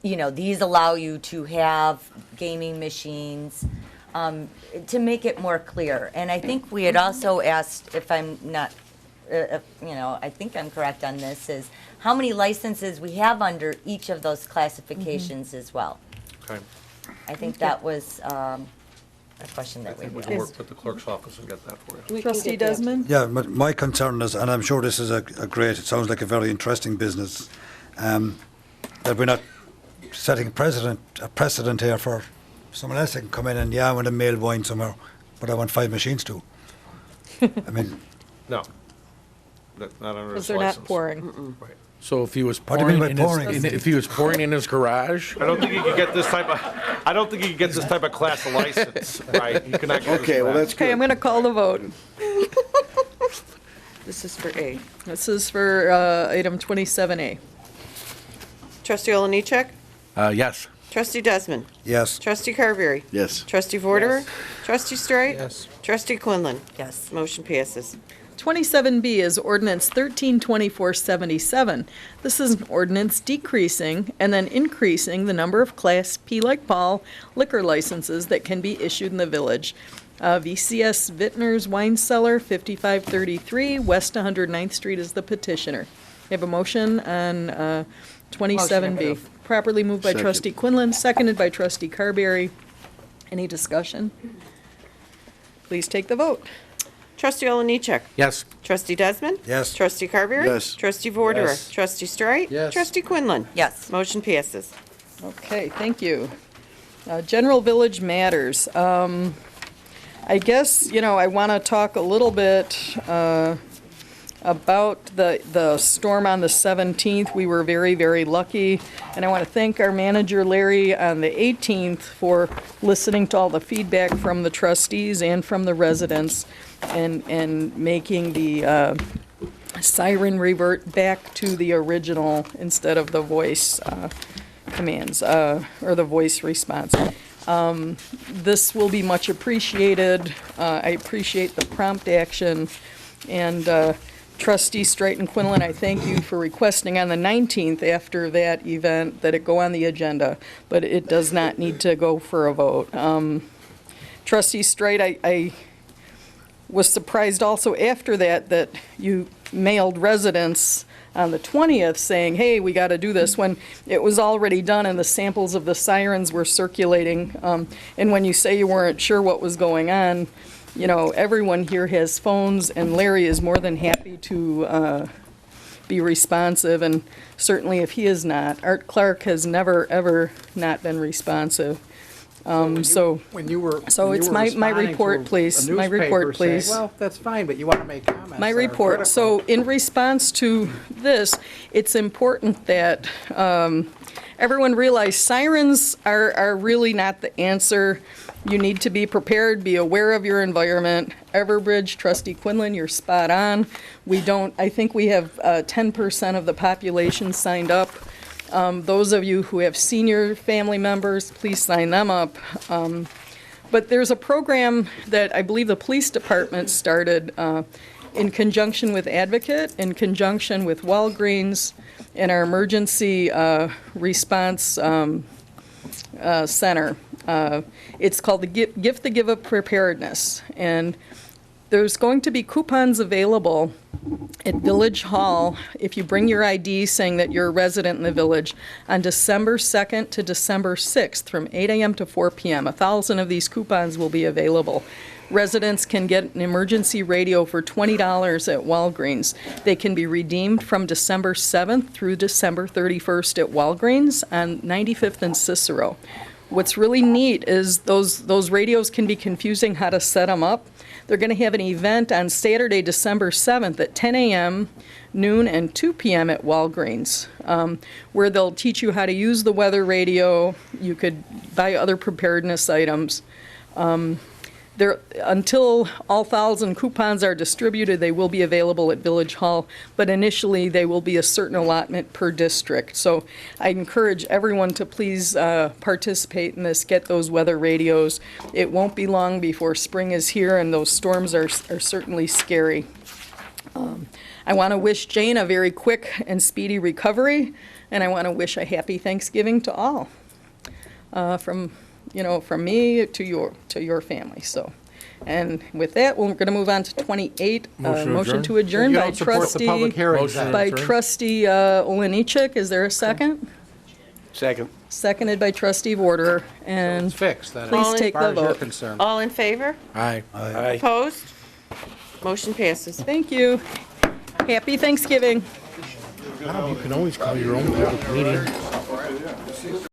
these allow you to have gaming machines, to make it more clear. And I think we had also asked, if I'm not, I think I'm correct on this, is how many licenses we have under each of those classifications as well. Okay. I think that was a question that we We asked. can work with the clerk's office and get that for you. Trustee Desmond? Yeah, my concern is, and I'm sure this is it sounds like a very interesting business, that we're not setting a precedent here for someone else that can come in and, I want to mail wine somewhere, but I want 5 machines too. I mean. No. Not under Because this they're license. not pouring. Right. So if he was What do you pouring mean by pouring? if he was pouring in his garage, I don't think you could get this type of class of license, right? You cannot get Okay, well, that's Okay, I'm good. going to call the vote. This is for A. This is for item 27A. Trustee Oliniechek? yes. Trustee Desmond? Yes. Trustee Carberry? Yes. Trustee Vorderer? Trustee Streit? Yes. Trustee Quinlan? Yes. Motion passes. 27B is ordinance 132477. This is an ordinance decreasing and then increasing the number of Class P like Paul liquor licenses that can be issued in the village. VCS Vintner's Wine Cellar, 5533 West 109th Street is the petitioner. You have a motion on 27B. Properly moved by Second. Trustee Quinlan, seconded by Trustee Carberry. Any discussion? Please take the vote. Trustee Oliniechek? Yes. Trustee Desmond? Yes. Trustee Carberry? Yes. Trustee Vorderer? Yes. Trustee Streit? Yes. Trustee Quinlan? Yes. Motion passes. Okay, thank you. General village matters. I guess, I want to talk a little bit about the storm on the 17th. We were very, very lucky, and I want to thank our manager, Larry, on the 18th for listening to all the feedback from the trustees and from the residents and making the siren revert back to the original instead of the voice commands, or the voice response. This will be much appreciated. I appreciate the prompt action. And Trustee Streit and Quinlan, I thank you for requesting on the 19th after that event that it go on the agenda, but it does not need to go for a vote. Trustee Streit, I was surprised also after that you mailed residents on the 20th saying, hey, we got to do this, when it was already done and the samples of the sirens were circulating. And when you say you weren't sure what was going on, everyone here has phones, and Larry is more than happy to be responsive, and certainly if he is not. Art Clark has never, ever not been responsive. When you were So it's my responding report, to a please. My newspaper report, saying, please. Well, that's fine, but you want to make comments. My that are report. critical. So in response to this, it's important that everyone realize sirens are really not the answer. You need to be prepared, be aware of your environment. Everbridge, Trustee Quinlan, you're spot on. I think we have 10% of the population signed up. Those of you who have senior family members, please sign them up. But there's a program that I believe the police department started in conjunction with Advocate, in conjunction with Walgreens, and our emergency response center. It's called the Gift the Give of Preparedness. And there's going to be coupons available at Village Hall if you bring your ID saying that you're a resident in the village on December 2nd to December 6th from 8 a.m. to 4 p.m. 1,000 of these coupons will be available. Residents can get an emergency radio for $20 at Walgreens. They can be redeemed from December 7th through December 31st at Walgreens on 95th and Cicero. What's really neat is those radios can be confusing how to set them up. They're going to have an event on Saturday, December 7th at 10 a.m., noon, and 2 p.m. at Walgreens, where they'll teach you how to use the weather radio. You could buy other preparedness items. Until all 1,000 coupons are distributed, they will be available at Village Hall, but initially they will be a certain allotment per district. So I encourage everyone to please participate in this, get those weather radios. It won't be long before spring is here, and those storms are certainly scary. I want to wish Jane a very quick and speedy recovery, and I want to wish a happy Thanksgiving to all. From me to your family. So, and with that, we're going to move on to 28. Motion to adjourn by trustee Olenichek. Is there a second? Second. Seconded by trustee Vorder. And It's fixed. That please is, take as far the as you're vote. concerned. All in favor? Aye. Aye. Opposed? Motion passes. Thank you. Happy Thanksgiving. You can always call your own public meeting.